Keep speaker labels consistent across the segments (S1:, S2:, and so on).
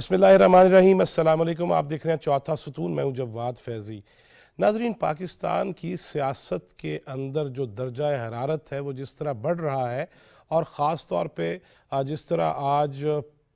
S1: बिस्मिल्लाहिर्रहमानिर्रहीम। अस्सलाम वालेकुम। आप देख रहे हैं चौथा सुतून, मैं हूं जवाद फैज़ी। नाज़रीन, पाकिस्तान की सियासत के अंदर जो दर्जा हरारत है वो जिस तरह बढ़ रहा है, और ख़ास तौर पे जिस तरह आज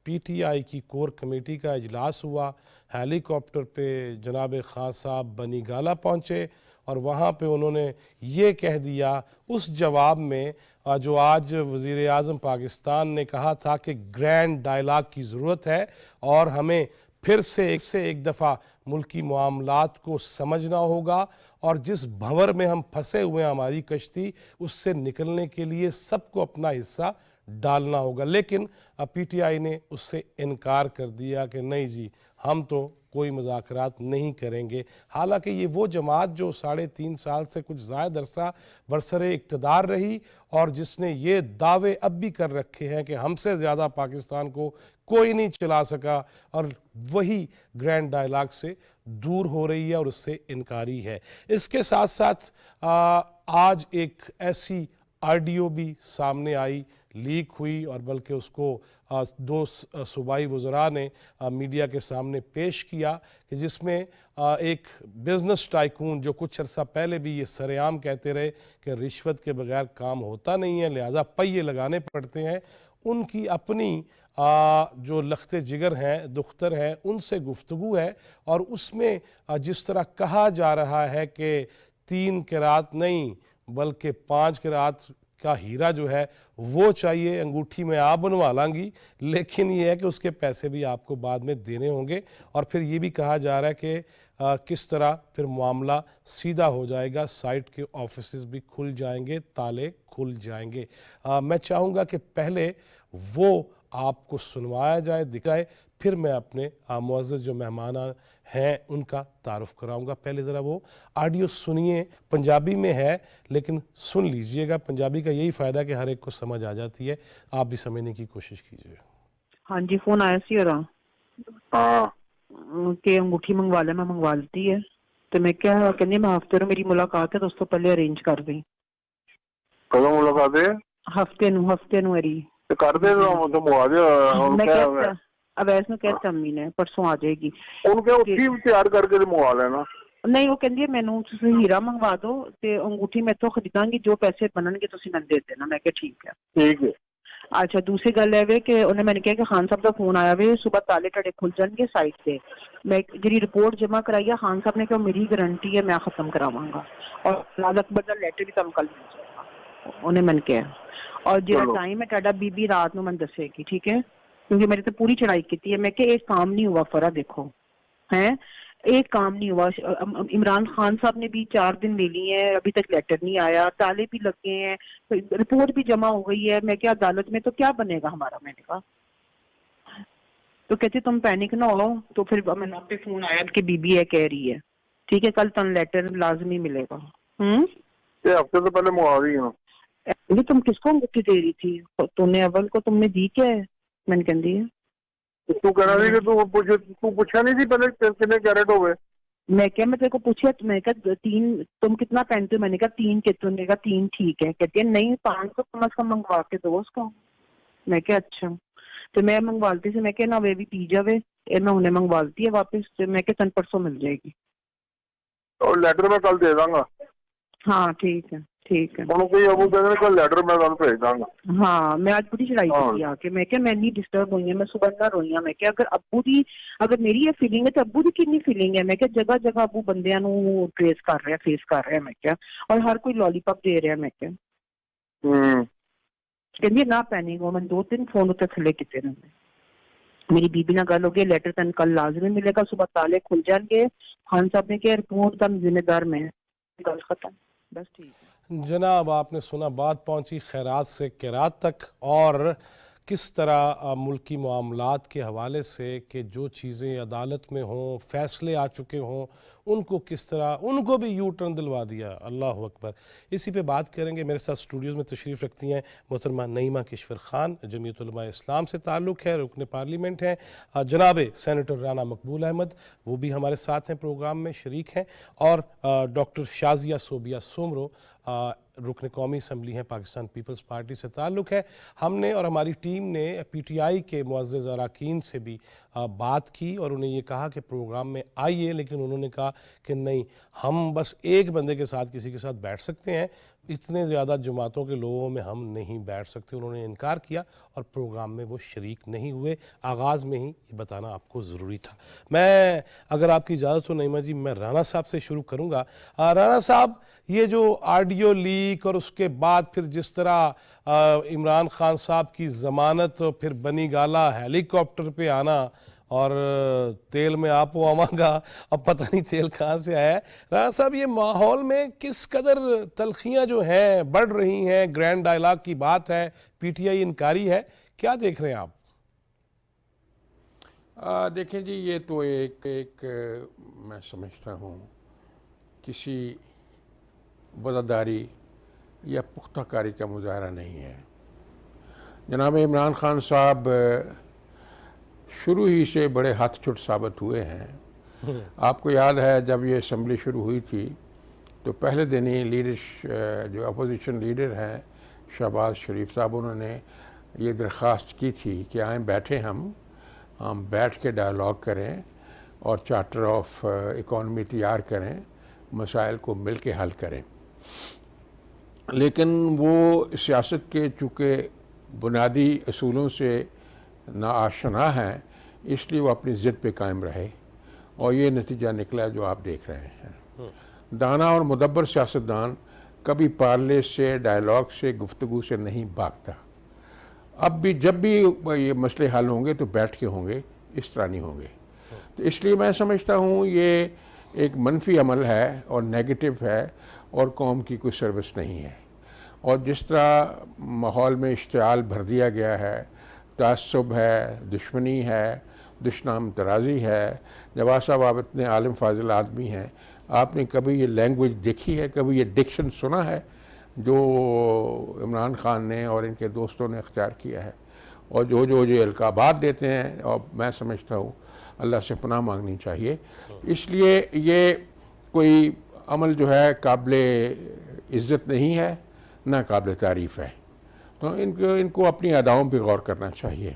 S1: PTI की कोर कमेटी का इजलास हुआ, हेलीकॉप्टर पे जनाब खान साहब बनी गाला पहुँचे और वहाँ पे उन्होंने ये कह दिया उस जवाब में जो आज वज़ीर आज़म पाकिस्तान ने कहा था कि ग्रैंड डायलॉग की ज़रूरत है और हमें फिर से एक दफ़ा मुल्की मामलात को समझना होगा, और जिस भंवर में हम फंसे हुए हैं हमारी कश्ती, उससे निकलने के लिए सबको अपना हिस्सा डालना होगा। लेकिन PTI ने उससे इनकार कर दिया कि नहीं जी, हम तो कोई मुज़ाकरात नहीं करेंगे। हालांकि ये वो जमात जो 3.5 साल से कुछ ज़ायद अरसा बरसरे इक़्तिदार रही और जिसने ये दावे अब भी कर रखे हैं कि हमसे ज़्यादा पाकिस्तान को कोई नहीं चला सका, और वही ग्रैंड डायलॉग से दूर हो रही है और उससे इनकारी है। इसके साथ साथ आज एक ऐसी ऑडियो भी सामने आई, लीक हुई, और बल्कि उसको दो सूबाई वज़रा ने मीडिया के सामने पेश किया कि जिसमें एक बिज़नेस टाइकून जो कुछ अर्सा पहले भी ये सरेआम कहते रहे कि रिश्वत के बगैर काम होता नहीं है, लिहाजा पहिए लगाने पड़ते हैं, उनकी अपनी जो लख्ते जिगर हैं, दुख्तर हैं, उनसे गुफ्तगू है। और उसमें जिस तरह कहा जा रहा है कि 3 क़िरात नहीं बल्कि 5 क़िरात का हीरा जो है वो चाहिए, अंगूठी में आप बनवा लांगी, लेकिन ये है कि उसके पैसे भी आपको बाद में देने होंगे। और फिर ये भी कहा जा रहा है कि किस तरह फिर मामला सीधा हो जाएगा, साइट के ऑफिसेस भी खुल जाएंगे, ताले खुल जाएंगे। मैं चाहूँगा कि पहले वो आपको सुनवाया जाए, दिखाए, फिर मैं अपने मुअज़्ज़ज़ जो मेहमान हैं उनका तारुफ कराऊंगा। पहले ज़रा वो ऑडियो सुनिए, पंजाबी में है लेकिन सुन लीजिएगा। पंजाबी का यही फ़ायदा कि हर एक को समझ आ जाती है, आप भी समझने की कोशिश कीजिए।
S2: हाँ जी, फोन आया सी और कि अंगूठी मंगवा ले, मैं मंगवा लेती है। तो मैं क्या कहनी, मैं हफ्ते मेरी मुलाकात है, दोस्तों पहले अरेंज कर दें।
S3: कदों मुलाकात है?
S2: हफ्ते नु अरी
S3: कर दे तो मंगवा दे।
S2: मैं कहता अवैस ਨੂੰ कहता अम्मी ने परसों आ जाएगी,
S3: उनके उसी तैयार करके मंगवा लेना।
S2: नहीं, वो कहती है मैनू तुसीं हीरा मंगवा दो ते अंगूठी मैं इत्थों खरीदांगी, जो पैसे बननगे तुसीं मैनूं दे देना। मैं कहा ठीक है। अच्छा, दूसरी गल है वे कि उन्हें मैंने कहा कि खान साहब का फोन आया वे, सुबह ताले टड़े खुल जाएंगे साइट से। मैं जी रिपोर्ट जमा कराई है, खान साहब ने कहा मेरी गारंटी है, मैं खत्म करावांगा, और लाल अकबर का लेटर भी तुम कल मिल जाएगा, उन्हें मैंने कहा। और जो टाइम है टाडा बीबी रात को मैंने दसेगी, ठीक है, क्योंकि मेरी तो पूरी चढ़ाई की है। मैं क्या एक काम नहीं हुआ, फरा देखो है, एक काम नहीं हुआ। इमरान खान साहब ने भी 4 दिन ले लिए हैं, अभी तक लेटर नहीं आया, ताले भी लगे हैं, रिपोर्ट भी जमा हो गई है। मैं क्या अदालत में तो क्या बनेगा हमारा? मैंने कहा, तो कहते तुम पैनिक ना हो। तो फिर मैंने पे फोन आया कि बीबी है कह रही है, ठीक है, कल तुम लेटर लाजमी मिलेगा।
S3: हफ्ते तो पहले मंगवा रही हूँ।
S2: ये तुम किसको अंगूठी दे रही थी? तुमने अव्वल को तुमने दी क्या है? मैंने कह दी है।
S3: तू कह रही कि तू पूछा नहीं थी पहले कितने कैरेट हो गए?
S2: मैं क्या, मैं तेरे को पूछा, मैं कहा 3, तुम कितना पहनते हो? मैंने कहा 3 के, तुमने कहा 3 ठीक है। कहती है नहीं, 500 कम अज कम मंगवा के दो उसको। मैं क्या अच्छा, तो मैं मंगवाती से, मैं क्या ना वे भी पी जावे, मैं उन्हें मंगवाती है वापस। तो मैं क्या 3 परसों मिल जाएगी,
S3: और लेटर मैं कल दे दूंगा।
S2: हाँ ठीक है।
S3: कल लेटर मैं कल भेज दूंगा।
S2: हाँ, मैं आज पूरी चढ़ाई की आके, मैं क्या मैं नहीं डिस्टर्ब हुई है, मैं सुबह ना रोई हूं। मैं क्या अगर मेरी ये फीलिंग है तो अब्बू की कितनी फीलिंग है? मैं क्या जगह जगह अब्बू बंदियां नू ट्रेस कर रहे हैं, फेस कर रहे हैं। मैं क्या, और हर कोई लॉलीपॉप दे रहा है। मैं क्या कहती ना पैनिक हो, मैं 2-3 फोन उत्ते थले किते ने। मेरी बीबी ना गल हो गई, लेटर तन कल लाजमी मिलेगा, सुबह ताले खुल जाएंगे। खान साहब ने कहा रिपोर्ट का जिम्मेदार मैं, गल खत्म, बस ठीक है।
S1: जनाब, आपने सुना, बात पहुंची खैरात से किरात तक, और किस तरह मुल्की मामलात के हवाले से कि जो चीज़ें अदालत में हों, फ़ैसले आ चुके हों, उनको किस तरह उनको भी यू टर्न दिलवा दिया। अल्लाह अकबर। इसी पे बात करेंगे। मेरे साथ स्टूडियोज़ में तशरीफ़ रखती हैं मोहतरमा नईमा किश्वर ख़ान, जमीयत उलमा इस्लाम से ताल्लुक़ है, रुकन पार्लियामेंट हैं। जनाब सेनेटर राना मकबूल अहमद, वो भी हमारे साथ हैं, प्रोग्राम में शरीक हैं। और डॉक्टर शाज़िया सोबिया सोमरो, रुकन कौमी असम्बली हैं, पाकिस्तान पीपल्स पार्टी से ताल्लुक़ है। हमने और हमारी टीम ने PTI के मुअज़्ज़ज़ अरकान से भी बात की और उन्हें ये कहा कि प्रोग्राम में आइए, लेकिन उन्होंने कहा कि नहीं, हम बस एक बंदे के साथ किसी के साथ बैठ सकते हैं, इतने ज़्यादा जमातों के लोगों में हम नहीं बैठ सकते। उन्होंने इनकार किया और प्रोग्राम में वो शरीक नहीं हुए। आगाज़ में ही ये बताना आपको ज़रूरी था। मैं, अगर आपकी इजाज़त हो नईमा जी, मैं राना साहब से शुरू करूँगा। राना साहब, ये जो ऑडियो लीक और उसके बाद फिर जिस तरह इमरान खान साहब की ज़मानत, फिर बनी गाला हेलीकॉप्टर पे आना और तेल में आप आवांगा, अब पता नहीं तेल कहाँ से आया है। राना साहब, ये माहौल में किस कदर तलखियाँ जो हैं बढ़ रही हैं, ग्रैंड डायलॉग की बात है, PTI इनकारी है, क्या देख रहे हैं आप?
S4: देखें जी, ये तो एक मैं समझता हूँ किसी वज़ादारी या पुख्ताकारी का मुजाहरा नहीं है। जनाब इमरान खान साहब शुरू ही से बड़े हाथ चुट साबित हुए हैं। आपको याद है जब ये असम्बली शुरू हुई थी तो पहले दिन ही जो अपोजिशन लीडर हैं शहबाज शरीफ साहब, उन्होंने ये दरख्वास्त की थी कि आएँ बैठे, हम बैठ के डायलॉग करें और चार्टर ऑफ इकॉनमी तैयार करें, मसाइल को मिल के हल करें। लेकिन वो सियासत के चूँकि बुनियादी असूलों से नाआशना हैं, इसलिए वो अपनी ज़िद पे कायम रहे और ये नतीजा निकला जो आप देख रहे हैं। दाना और मुदब्बर सियासतदान कभी पार्ले से, डायलॉग से, गुफ्तगू से नहीं भागता। अब भी जब भी ये मसले हल होंगे तो बैठ के होंगे, इस तरह नहीं होंगे। तो इसलिए मैं समझता हूँ ये एक मनफी अमल है और नेगेटिव है और कौम की कोई सर्विस नहीं है। और जिस तरह माहौल में इश्तियाल भर दिया गया है, तासुब है, दुश्मनी है, दुश्मन तराजी है। जवाद साहब, आप इतने आलिम फाजिल आदमी हैं, आपने कभी ये लैंग्वेज देखी है, कभी ये डिक्शन सुना है जो इमरान खान ने और इनके दोस्तों ने अख्तियार किया है? और जो अलकाबात देते हैं, और मैं समझता हूँ अल्लाह से पनाह मांगनी चाहिए। इसलिए ये कोई अमल जो है काबिले इज़्ज़त नहीं है, ना काबिले तारीफ़ है। तो इनको अपनी अदाओं पे गौर करना चाहिए।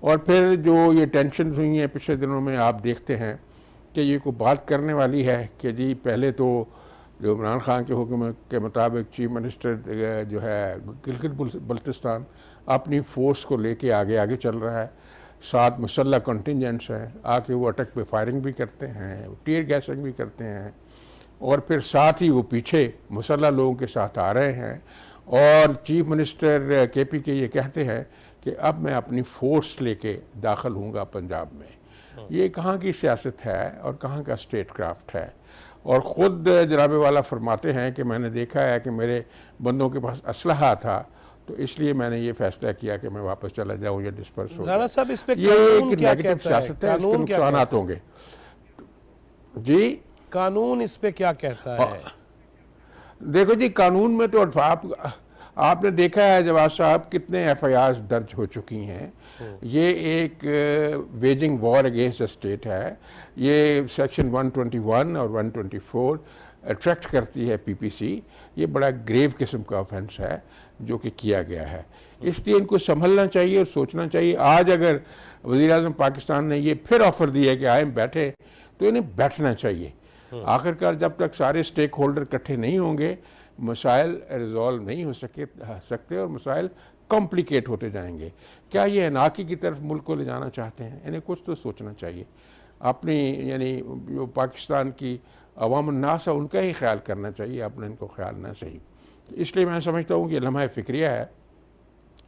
S4: और फिर जो ये टेंशन हुई हैं पिछले दिनों में, आप देखते हैं कि ये कोई बात करने वाली है कि जी पहले तो जो इमरान खान के हुक्म के मुताबिक चीफ मिनिस्टर जो है गिलगित बल्तिस्तान अपनी फ़ोर्स को लेके आगे चल रहा है, 7 मुसल्लह कंटिजेंट्स हैं, आके वो अटक पे फायरिंग भी करते हैं, टीयर गैसिंग भी करते हैं, और फिर साथ ही वो पीछे मुसल्लह लोगों के साथ आ रहे हैं। और चीफ मिनिस्टर KP के ये कहते हैं कि अब मैं अपनी फ़ोर्स लेके दाखिल हूँगा पंजाब में। ये कहाँ की सियासत है और कहाँ का स्टेट क्राफ्ट है? और ख़ुद जनाबे वाला फरमाते हैं कि मैंने देखा है कि मेरे बंदों के पास असलहा था, तो इसलिए मैंने ये फैसला किया कि मैं वापस चला जाऊँ या डिस्पर्स हो
S1: राना साहब, इस पे
S4: ये
S1: कानून
S4: एक
S1: क्या
S4: नेगेटिव
S1: कहता है?
S4: सियासत है, इसके
S1: कानून क्या
S4: नुकसानात
S1: कहता है?
S4: होंगे। जी,
S1: कानून इस पे क्या कहता है?
S4: देखो जी, कानून में तो आपने देखा है जवाद साहब कितने FIRs दर्ज हो चुकी हैं। ये एक waging war against the state है। ये सेक्शन 121 और 124 अट्रैक्ट करती है PPC। ये बड़ा ग्रेव किस्म का ऑफेंस है जो कि किया गया है। इसलिए इनको संभलना चाहिए और सोचना चाहिए। आज अगर वज़ीर-ए-आज़म पाकिस्तान ने ये फिर ऑफ़र दिया कि आए बैठे, तो इन्हें बैठना चाहिए। आखिरकार जब तक सारे स्टेक होल्डर इकट्ठे नहीं होंगे, मसाइल रिजॉल्व नहीं हो सकते और मसाइल कॉम्प्लिकेट होते जाएंगे। क्या ये अनाकी की तरफ मुल्क को ले जाना चाहते हैं? इन्हें कुछ तो सोचना चाहिए। अपनी यानी जो पाकिस्तान की अवाम नास है उनका ही ख्याल करना चाहिए, अपना इनको ख्याल ना सही। इसलिए मैं समझता हूँ कि लम्हा फ़िक्रिया है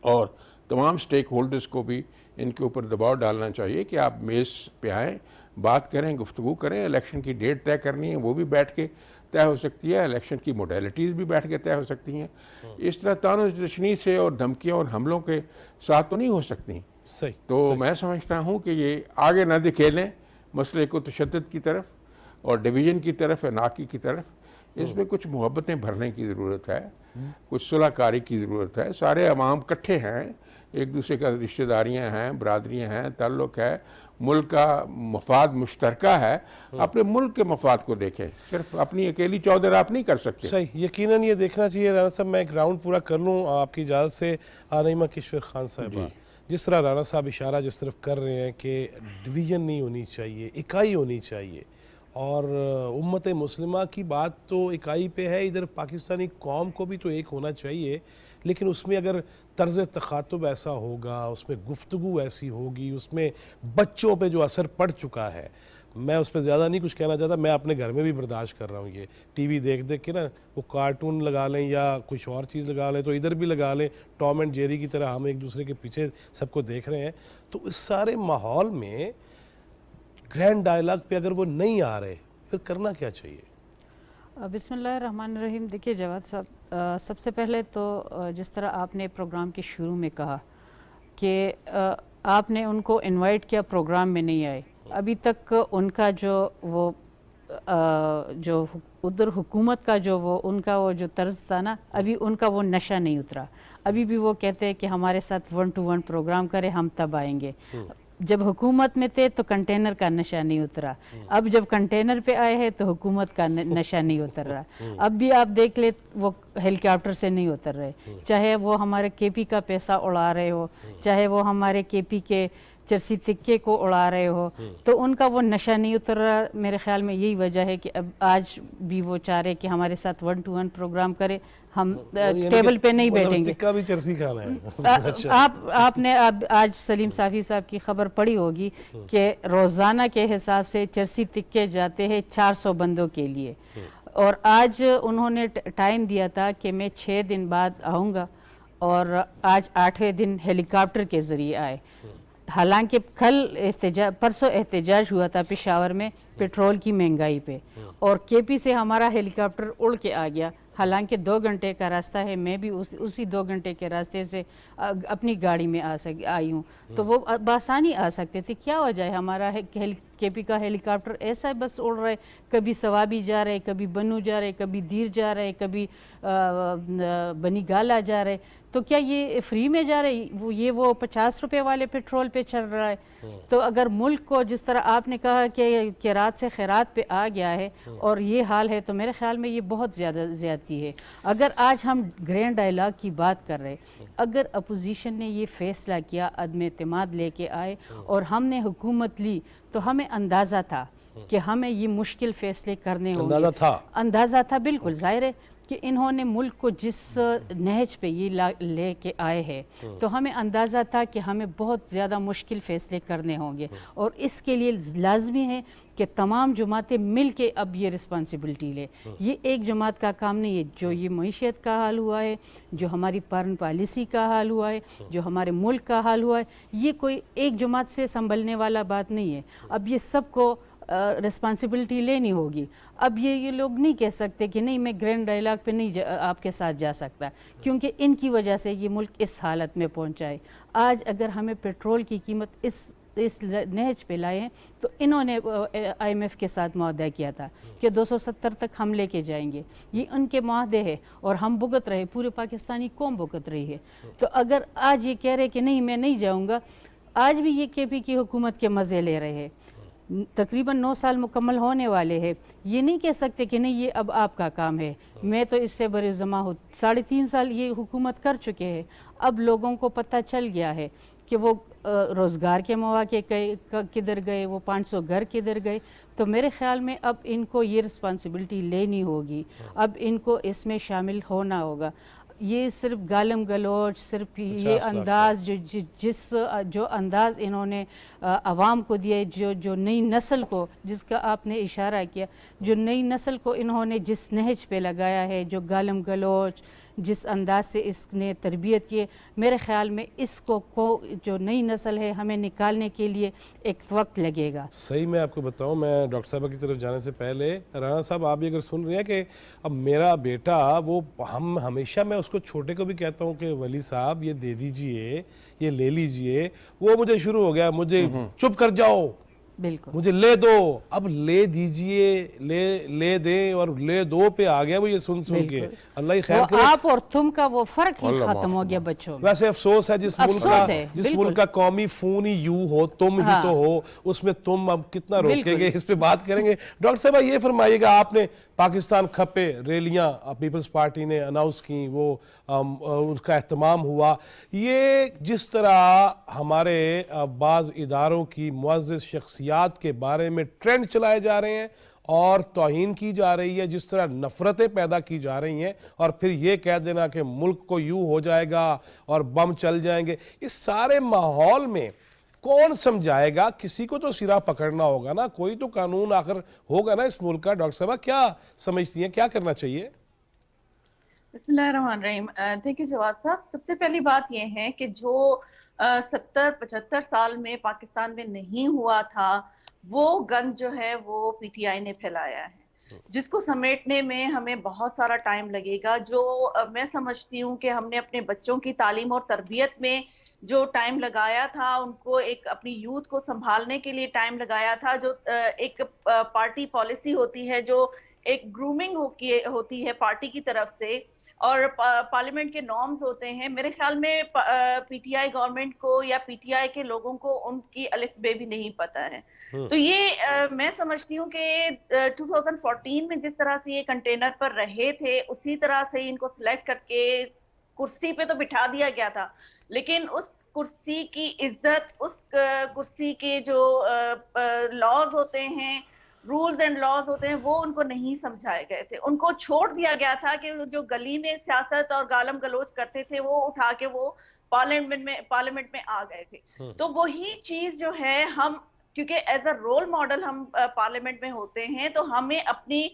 S4: और तमाम स्टेक होल्डर्स को भी इनके ऊपर दबाव डालना चाहिए कि आप मेज़ पे आएँ, बात करें, गुफ्तगू करें। इलेक्शन की डेट तय करनी है, वो भी बैठ के तय हो सकती है। इलेक्शन की मोडेलिटीज़ भी बैठ के तय हो सकती हैं। इस तरह तानो-तशनी से और धमकियों और हमलों के साथ तो नहीं हो सकती।
S1: सही।
S4: तो मैं समझता हूँ कि ये आगे न धकेलें मसले को तशद्दुद की तरफ और डिवीज़न की तरफ, नाकी की तरफ। اس میں کچھ محبتیں بھرنے کی ضرورت ہے, کچھ صلح کاری کی ضرورت ہے. سارے عوام کٹھے ہیں, ایک دوسرے کا رشتہ داریاں ہیں, برادریاں ہیں, تعلق ہے, ملک کا مفاد مشترکہ ہے. اپنے ملک کے مفاد کو دیکھیں, صرف اپنی اکیلی چودر آپ نہیں کر سکتے.
S1: صحیح, یقیناً یہ دیکھنا چاہیے. رانا صاحب میں ایک راؤنڈ پورا کر لوں آپ کی اجازت سے. نعیمہ کشور خان صاحبہ, جس طرح رانا صاحب اشارہ جس طرف کر رہے ہیں کہ ڈویژن نہیں ہونی چاہیے, اکائی ہونی چاہیے, اور امت مسلمہ کی بات تو اکائی پہ ہے, ادھر پاکستانی قوم کو بھی تو ایک ہونا چاہیے, لیکن اس میں اگر طرز تخاطب ایسا ہوگا, اس میں گفتگو ایسی ہوگی, اس میں بچوں پہ جو اثر پڑ چکا ہے, میں اس پہ زیادہ نہیں کچھ کہنا چاہتا. میں اپنے گھر میں بھی برداشت کر رہا ہوں. یہ ٹی وی دیکھ دیکھ کے نا, وہ کارٹون لگا لیں یا کچھ اور چیز لگا لیں تو ادھر بھی لگا لیں, ٹام اینڈ جیری کی طرح ہم ایک دوسرے کے پیچھے سب کو دیکھ رہے ہیں. تو اس سارے ماحول میں گرینڈ ڈائلاگ پہ اگر وہ نہیں آ رہے, پھر کرنا کیا چاہیے؟
S5: بسم اللہ الرحمن الرحیم. دیکھیے جواد صاحب, سب سے پہلے تو جس طرح آپ نے پروگرام کے شروع میں کہا کہ آپ نے ان کو انوائٹ کیا, پروگرام میں نہیں آئے. ابھی تک ان کا جو وہ جو ادھر حکومت کا جو وہ ان کا وہ جو طرز تھا نا, ابھی ان کا وہ نشہ نہیں اترا. ابھی بھی وہ کہتے ہیں کہ ہمارے ساتھ 1 to 1 پروگرام کرے, ہم تب آئیں گے. جب حکومت میں تھے تو کنٹینر کا نشہ نہیں اترا, اب جب کنٹینر پہ آئے ہیں تو حکومت کا نشہ نہیں اتر رہا. اب بھی آپ دیکھ لیں وہ ہیلی کاپٹر سے نہیں اتر رہے, چاہے وہ ہمارے کے پی کا پیسہ اڑا رہے ہو, چاہے وہ ہمارے کے پی کے چرسی تکے کو اڑا رہے ہو, تو ان کا وہ نشہ نہیں اتر رہا. میرے خیال میں یہی وجہ ہے کہ اب آج بھی وہ چاہ رہے کہ ہمارے ساتھ 1 to 1 پروگرام کرے, ہم ٹیبل پہ نہیں بیٹھیں گے.
S1: تکہ بھی چرسی کھانا ہے.
S5: آپ نے آج سلیم صافی صاحب کی خبر پڑھی ہوگی کہ روزانہ کے حساب سے چرسی تکے جاتے ہیں 400 بندوں کے لیے, اور آج انہوں نے ٹائم دیا تھا کہ میں 6 دن بعد آؤں گا, اور آج 8ویں دن ہیلی کاپٹر کے ذریعے آئے. حالانکہ پرسوں احتجاج ہوا تھا پشاور میں پیٹرول کی مہنگائی پہ, اور کے پی سے ہمارا ہیلی کاپٹر اڑ کے آ گیا. حالانکہ 2 گھنٹے کا راستہ ہے, میں بھی اسی 2 گھنٹے کے راستے سے اپنی گاڑی میں آئی ہوں, تو وہ بآسانی آ سکتے تھے. کیا وجہ ہے ہمارا کے پی کا ہیلی کاپٹر ایسا بس اڑ رہا ہے, کبھی سوابی جا رہے, کبھی بنو جا رہے, کبھی دیر جا رہے, کبھی بنی گالا جا رہے. تو کیا یہ فری میں جا رہے؟ وہ 50 روپے والے پیٹرول پہ چل رہا ہے. تو اگر ملک کو جس طرح آپ نے کہا کہ رات سے خیرات پہ آ گیا ہے اور یہ حال ہے, تو میرے خیال میں یہ بہت زیادہ زیادتی ہے. اگر آج ہم گرینڈ ڈائلاگ کی بات کر رہے, اگر اپوزیشن نے یہ فیصلہ کیا, عدم اعتماد لے کے آئے اور ہم نے حکومت لی, تو ہمیں اندازہ تھا کہ ہمیں یہ مشکل فیصلے کرنے ہوں گے. اندازہ تھا بالکل, ظاہر ہے کہ انہوں نے ملک کو جس نہج پہ یہ لے کے آئے ہیں, تو ہمیں اندازہ تھا کہ ہمیں بہت زیادہ مشکل فیصلے کرنے ہوں گے, اور اس کے لیے لازمی ہے کہ تمام جماعتیں مل کے اب یہ رسپانسبلٹی لے. یہ ایک جماعت کا کام نہیں ہے. جو یہ معیشت کا حال ہوا ہے, جو ہماری فارن پالیسی کا حال ہوا ہے, جو ہمارے ملک کا حال ہوا ہے, یہ کوئی ایک جماعت سے سنبھلنے والا بات نہیں ہے. اب یہ سب کو رسپانسبلٹی لینی ہوگی. اب یہ لوگ نہیں کہہ سکتے کہ نہیں میں گرینڈ ڈائلاگ پہ نہیں آپ کے ساتھ جا سکتا, کیونکہ ان کی وجہ سے یہ ملک اس حالت میں پہنچا ہے. آج اگر ہمیں پیٹرول کی قیمت اس نہج پہ لائے ہیں, تو انہوں نے IMF کے ساتھ معاہدہ کیا تھا کہ 270 تک ہم لے کے جائیں گے. یہ ان کے معاہدے ہیں اور ہم بھگت رہے, پورے پاکستانی قوم بھگت رہی ہے. تو اگر آج یہ کہہ رہے کہ نہیں میں نہیں جاؤں گا, آج بھی یہ کے پی کی حکومت کے مزے لے رہے ہیں. تقریباً 9 سال مکمل ہونے والے ہیں. یہ نہیں کہہ سکتے کہ نہیں یہ اب آپ کا کام ہے, میں تو اس سے بڑے زماں ہوں. 3.5 سال یہ حکومت کر چکے ہیں. اب لوگوں کو پتہ چل گیا ہے کہ وہ روزگار کے مواقع کدھر گئے, وہ 500 گھر کدھر گئے. تو میرے خیال میں اب ان کو یہ رسپانسبلٹی لینی ہوگی, اب ان کو اس میں شامل ہونا ہوگا. یہ صرف گالم گلوچ, صرف یہ انداز جو انداز انہوں نے عوام کو دیا, جو نئی نسل کو, جس کا آپ نے اشارہ کیا, جو نئی نسل کو انہوں نے جس نہج پہ لگایا ہے, جو گالم گلوچ جس انداز سے اس نے تربیت کی, میرے خیال میں اس کو جو نئی نسل ہے ہمیں نکالنے کے لیے ایک وقت لگے گا.
S1: صحیح میں آپ کو بتاؤں, میں ڈاکٹر صاحبہ کی طرف جانے سے پہلے, رانا صاحب آپ بھی اگر سن رہے ہیں کہ اب میرا بیٹا, وہ ہم ہمیشہ میں اس کو چھوٹے کو بھی کہتا ہوں کہ ولی صاحب یہ دے دیجئے, یہ لے لیجئے, وہ مجھے شروع ہو گیا, مجھے چپ کر جاؤ,
S5: बिल्कुल।
S1: मुझे ले दो, अब ले दीजिए, ले दें और ले दो पे आ गया वो ये सुन के। अल्लाह ही खैर
S5: वो
S1: करे।
S5: आप और तुम का वो फर्क ही
S4: अल्लाह
S5: खत्म
S4: माफ
S5: हो गया बच्चों में।
S1: वैसे अफसोस है जिस मुल्क
S5: अफसोस
S1: का
S5: है,
S1: जिस
S5: बिल्कुल।
S1: मुल्क का कौमी खून ही यू हो, तुम ही
S5: हाँ।
S1: तो हो, उसमें तुम अब कितना
S5: बिल्कुल।
S1: रोकेंगे, इस पे बात करेंगे। डॉक्टर साहब ये फरमाइएगा, आपने पाकिस्तान खपे रैलियां पीपल्स पार्टी ने अनाउंस की, वो उसका एहतमाम हुआ, ये जिस तरह हमारे बाज़ इदारों की मुअज़्ज़ज़ शख्सियात के बारे में ट्रेंड चलाए जा रहे हैं और तौहीन की जा रही है, जिस तरह नफ़रतें पैदा की जा रही हैं और फिर ये कह देना कि मुल्क को यूँ हो जाएगा और बम चल जाएंगे, इस सारे माहौल में कौन समझाएगा? किसी को तो सिरा पकड़ना होगा ना, कोई तो कानून आखिर होगा ना इस मुल्क का। डॉक्टर साहब क्या समझती हैं, क्या करना चाहिए?
S6: बिस्मिल्लाहिर्रहमानिर्रहीम। देखिए जवाद साहब, सबसे पहली बात यह है कि जो 70-75 साल में पाकिस्तान में नहीं हुआ था, वो गंद जो है वो पीटीआई ने फैलाया है, जिसको समेटने में हमें बहुत सारा टाइम लगेगा। जो मैं समझती हूँ कि हमने अपने बच्चों की तालीम और तरबियत में जो टाइम लगाया था, उनको एक अपनी यूथ को संभालने के लिए टाइम लगाया था, जो एक पार्टी पॉलिसी होती है, जो एक ग्रूमिंग होती है पार्टी की तरफ से, और पार्लियामेंट के नॉर्म्स होते हैं। मेरे ख्याल में पीटीआई गवर्नमेंट को या पीटीआई के लोगों को उनकी अलिफ बे भी नहीं पता है। तो ये मैं समझती हूँ कि 2014 में जिस तरह से ये कंटेनर पर रहे थे, उसी तरह से इनको सिलेक्ट करके कुर्सी पे तो बिठा दिया गया था, लेकिन उस कुर्सी की इज्जत, उस कुर्सी के जो लॉज होते हैं, रूल्स एंड लॉज होते हैं, वो उनको नहीं समझाए गए थे। उनको छोड़ दिया गया था कि जो गली में सियासत और गालम गलोच करते थे, वो उठा के वो पार्लियामेंट में आ गए थे। तो वही चीज जो है, हम क्योंकि एज अ रोल मॉडल हम पार्लियामेंट में होते हैं, तो हमें अपनी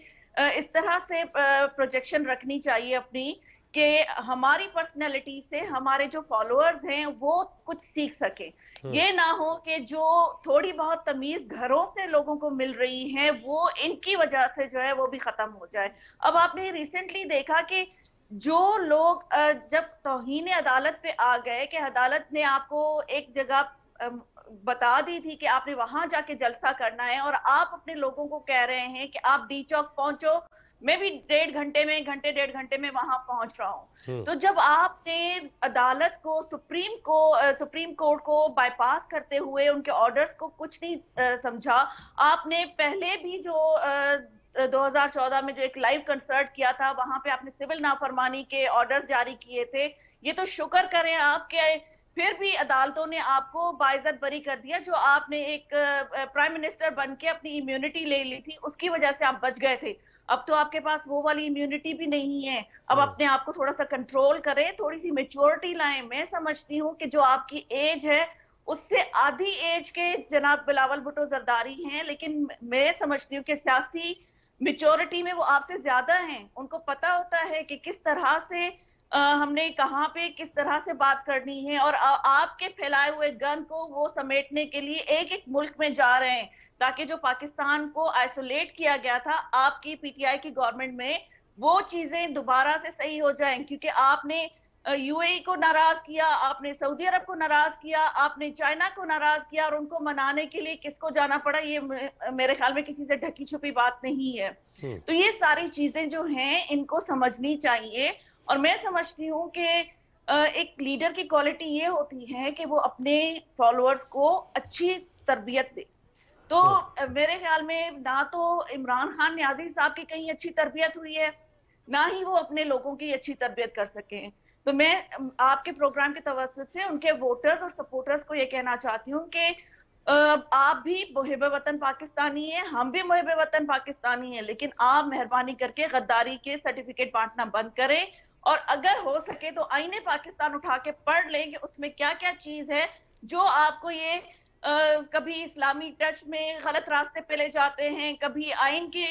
S6: इस तरह से प्रोजेक्शन रखनी चाहिए अपनी, कि हमारी पर्सनैलिटी से हमारे जो फॉलोअर्स हैं वो कुछ सीख सके। ये ना हो कि जो थोड़ी बहुत तमीज घरों से लोगों को मिल रही है, वो इनकी वजह से जो है वो भी खत्म हो जाए। अब आपने रिसेंटली देखा कि जो लोग जब तौहीन अदालत पे आ गए, कि अदालत ने आपको एक जगह बता दी थी कि आपने वहां जाके जलसा करना है, और आप अपने लोगों को कह रहे हैं कि आप डी चौक पहुंचो, मैं भी डेढ़ घंटे में वहां पहुंच रहा हूं। तो जब आपने अदालत को, सुप्रीम कोर्ट को बाईपास करते हुए उनके ऑर्डर्स को कुछ नहीं समझा, आपने पहले भी जो 2014 में जो एक लाइव कंसर्ट किया था, वहां पे आपने सिविल नाफरमानी के ऑर्डर्स जारी किए थे। ये तो शुक्र करें आप कि फिर भी अदालतों ने आपको बाइज्जत बरी कर दिया। जो आपने एक प्राइम मिनिस्टर बन के अपनी इम्यूनिटी ले ली थी, उसकी वजह से आप बच गए थे। अब तो आपके पास वो वाली इम्यूनिटी भी नहीं है। अब अपने आप को थोड़ा सा कंट्रोल करें, थोड़ी सी मेच्योरिटी लाएं। मैं समझती हूँ कि जो आपकी एज है, उससे आधी एज के जनाब बिलावल भुट्टो जरदारी हैं, लेकिन मैं समझती हूँ कि सियासी मेच्योरिटी में वो आपसे ज्यादा हैं। उनको पता होता है कि किस तरह से हमने कहाँ पे किस तरह से बात करनी है, और आपके फैलाए हुए गन को वो समेटने के लिए एक एक मुल्क में जा रहे हैं, ताकि जो पाकिस्तान को आइसोलेट किया गया था आपकी पीटीआई की गवर्नमेंट में, वो चीजें दोबारा से सही हो जाएं। क्योंकि आपने यूएई को नाराज किया, आपने सऊदी अरब को नाराज किया, आपने चाइना को नाराज किया, और उनको मनाने के लिए किसको जाना पड़ा, ये मेरे ख्याल में किसी से ढकी छुपी बात नहीं है। तो ये सारी चीजें जो हैं, इनको समझनी चाहिए। और मैं समझती हूँ कि एक लीडर की क्वालिटी ये होती है कि वो अपने फॉलोअर्स को अच्छी तरबियत दे। तो मेरे ख्याल में ना तो इमरान खान न्याजी साहब की कहीं अच्छी तरबियत हुई है, ना ही वो अपने लोगों की अच्छी तरबियत कर सके। तो मैं आपके प्रोग्राम के तवज्जुह से उनके वोटर्स और सपोर्टर्स को ये कहना चाहती हूँ कि आप भी मुहिब वतन पाकिस्तानी हैं, हम भी मुहिब वतन पाकिस्तानी हैं, लेकिन आप मेहरबानी करके गद्दारी के सर्टिफिकेट बांटना बंद करें, और अगर हो सके तो आईने पाकिस्तान उठा के पढ़ लें कि उसमें क्या क्या चीज है जो आपको ये कभी इस्लामी टच में गलत रास्ते पे ले जाते हैं, कभी आइन की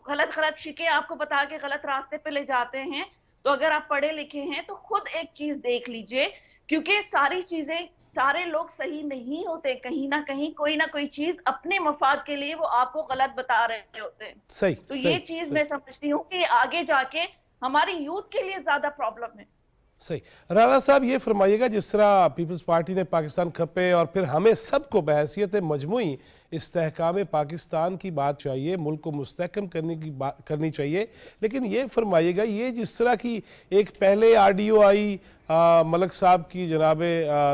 S6: गलत शिकें आपको बता के गलत रास्ते पे ले जाते हैं। तो अगर आप पढ़े लिखे हैं तो खुद एक चीज देख लीजिए, क्योंकि सारी चीजें, सारे लोग सही नहीं होते। कहीं ना कहीं कोई ना कोई चीज अपने मफाद के लिए वो आपको गलत बता रहे होते हैं।
S1: सही,
S6: तो ये चीज मैं समझती हूँ कि आगे जाके हमारी यूथ के लिए ज्यादा प्रॉब्लम है।
S1: صحیح رانا صاحب یہ فرمائیے گا جس طرح پیپلز پارٹی نے پاکستان کھپے اور پھر ہمیں سب کو بحیثیت مجموعی استحکام پاکستان کی بات چاہیے، ملک کو مستحکم کرنی چاہیے، لیکن یہ فرمائیے گا یہ جس طرح کی ایک پہلے آرڈیو آئی ملک صاحب کی جناب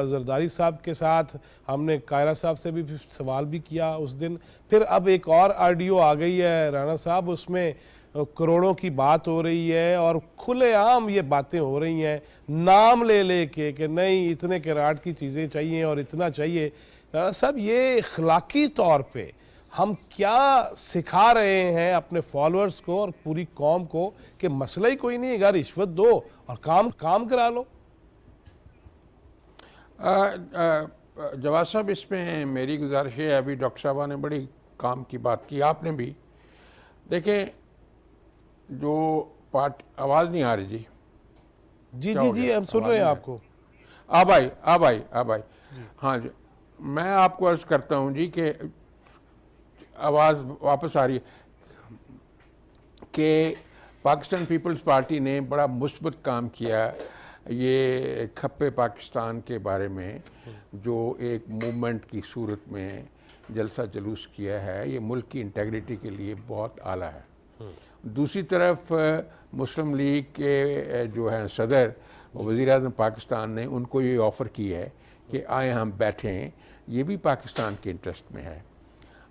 S1: زرداری صاحب کے ساتھ، ہم نے قاہرہ صاحب سے بھی سوال بھی کیا اس دن، پھر اب ایک اور آرڈیو آ گئی ہے رانا صاحب، اس میں کروڑوں کی بات ہو رہی ہے اور کھلے عام یہ باتیں ہو رہی ہیں نام لے لے کے کہ نہیں اتنے کراٹ کی چیزیں چاہیے اور اتنا چاہیے۔ رانا صاحب یہ اخلاقی طور پہ ہم کیا سکھا رہے ہیں اپنے فالورز کو اور پوری قوم کو کہ مسئلہ ہی کوئی نہیں ہے، رشوت دو اور کام کرا لو؟
S4: جواد صاحب اس میں میری گزارش ہے، ابھی ڈاکٹر صاحبہ نے بڑی کام کی بات کی، آپ نے بھی دیکھیں جو آواز نہیں آ رہی جی
S1: جی ہم سن رہے ہیں آپ کو،
S4: اب آئی ہاں جی، میں آپ کو عرض کرتا ہوں جی کہ آواز واپس آ رہی ہے کہ پاکستان پیپلز پارٹی نے بڑا مثبت کام کیا یہ کھپے پاکستان کے بارے میں، جو ایک موومنٹ کی صورت میں جلسہ جلوس کیا ہے، یہ ملک کی انٹیگریٹی کے لیے بہت اعلیٰ ہے۔ دوسری طرف مسلم لیگ کے جو ہیں صدر وزیر اعظم پاکستان نے ان کو یہ آفر کی ہے کہ آئیں ہم بیٹھیں، یہ بھی پاکستان کے انٹرسٹ میں ہے۔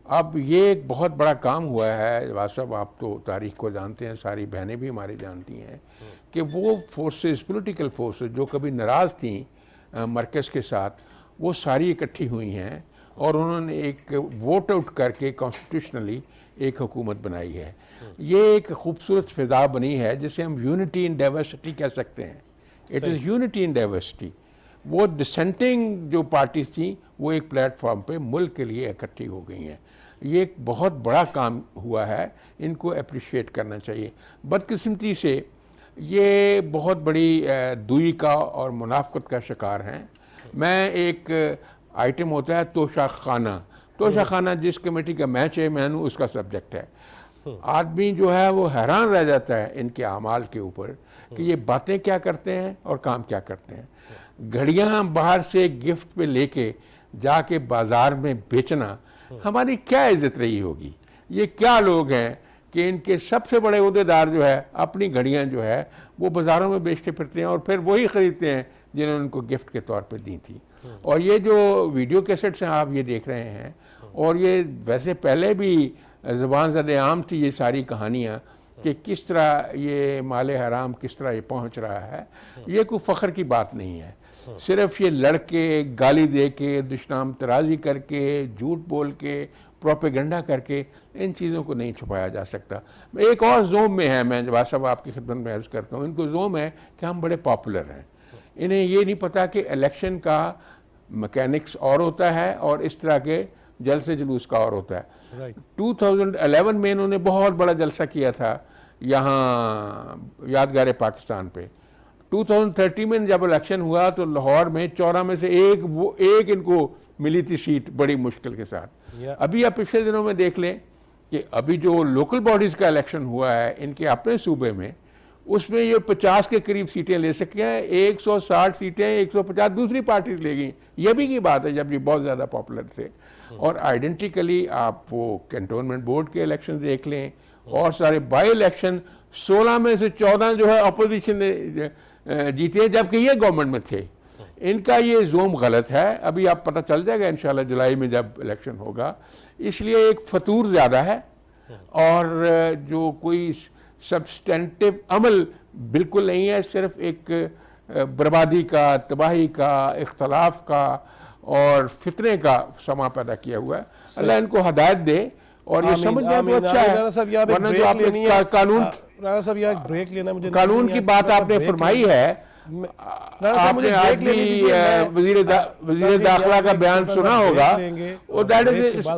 S4: اب یہ ایک بہت بڑا کام ہوا ہے جواد صاحب، آپ تو تاریخ کو جانتے ہیں، ساری بہنیں بھی ہماری جانتی ہیں کہ وہ فورسز پولیٹیکل فورسز جو کبھی ناراض تھیں مرکز کے ساتھ، وہ ساری اکٹھی ہوئی ہیں اور انہوں نے ایک ووٹ آؤٹ کر کے کانسٹیٹیوشنلی ایک حکومت بنائی ہے۔ یہ ایک خوبصورت فضا بنی ہے جسے ہم یونٹی ان ڈائیورسٹی کہہ سکتے ہیں، it is unity in diversity. وہ ڈسینٹنگ جو پارٹیز تھیں وہ ایک پلیٹ فارم پہ ملک کے لیے اکٹھی ہو گئی ہیں۔ یہ ایک بہت بڑا کام ہوا ہے، ان کو اپریشیٹ کرنا چاہیے۔ بدقسمتی سے یہ بہت بڑی دوئی کا اور منافقت کا شکار ہیں۔ میں ایک آئٹم ہوتا ہے توشہ خانہ جس کمیٹی کا میں چیئرمین ہوں، اس کا سبجیکٹ ہے۔ آدمی جو ہے وہ حیران رہ جاتا ہے ان کے اعمال کے اوپر کہ یہ باتیں کیا کرتے ہیں اور کام کیا کرتے ہیں۔ گھڑیاں باہر سے گفٹ پہ لے کے جا کے بازار میں بیچنا ہماری کیا عزت رہی ہوگی؟ یہ کیا لوگ ہیں کہ ان کے سب سے بڑے عہدیدار جو ہے اپنی گھڑیاں جو ہے وہ بازاروں میں بیچتے پھرتے ہیں اور پھر وہی خریدتے ہیں جنہوں نے ان کو گفٹ کے طور پہ دی تھی۔ اور یہ جو ویڈیو کیسٹس ہیں آپ یہ دیکھ رہے ہیں، اور یہ ویسے پہلے بھی زبان زد عام تھی یہ ساری کہانیاں کہ کس طرح یہ مال حرام کس طرح یہ پہنچ رہا ہے، یہ کوئی فخر کی بات نہیں ہے۔ صرف یہ لڑکے گالی دے کے، دشنام ترازی کر کے، جھوٹ بول کے، پروپیگنڈا کر کے ان چیزوں کو نہیں چھپایا جا سکتا۔ ایک اور زوم میں ہے، میں جواد صاحب آپ کی خدمت میں عرض کرتا ہوں، ان کو زوم ہے کہ ہم بڑے پاپولر ہیں۔ انہیں یہ نہیں پتا کہ الیکشن کا میکینکس اور ہوتا ہے اور اس طرح کے جلسے جلوس کا اور ہوتا ہے۔ 2011 میں انہوں نے بہت بڑا جلسہ کیا تھا یہاں یادگار پاکستان پہ۔ 2013 میں جب الیکشن ہوا تو لاہور میں 14 میں سے ایک ان کو ملی تھی سیٹ بڑی مشکل کے ساتھ۔ ابھی آپ پچھلے دنوں میں دیکھ لیں کہ ابھی جو لوکل باڈیز کا الیکشن ہوا ہے ان کے اپنے صوبے میں، اس میں یہ 50 کے قریب سیٹیں لے سکے ہیں، 160 سیٹیں 150 دوسری پارٹیز لے گئیں۔ یہ بھی کی بات ہے جب یہ بہت زیادہ پاپولر تھے۔ اور آئیڈینٹیکلی آپ وہ کنٹونمنٹ بورڈ کے الیکشن دیکھ لیں اور سارے بائی الیکشن 16 میں سے 14 جو ہے اپوزیشن نے جیتے جبکہ یہ گورنمنٹ میں تھے۔ ان کا یہ زوم غلط ہے، ابھی آپ پتہ چل جائے گا انشاءاللہ جولائی میں جب الیکشن ہوگا۔ اس لیے ایک فتور زیادہ ہے اور جو کوئی سبسٹینٹیو عمل بالکل نہیں ہے، صرف ایک بربادی کا، تباہی کا، اختلاف کا اور فتنے کا سما پیدا کیا ہوا ہے۔ اللہ ان کو ہدایت دے اور یہ سمجھ جائے تو اچھا ہے، ورنہ جو آپ نے قانون کی بات آپ نے فرمائی ہے، آپ نے آج بھی وزیر داخلہ کا بیان سنا ہوگا،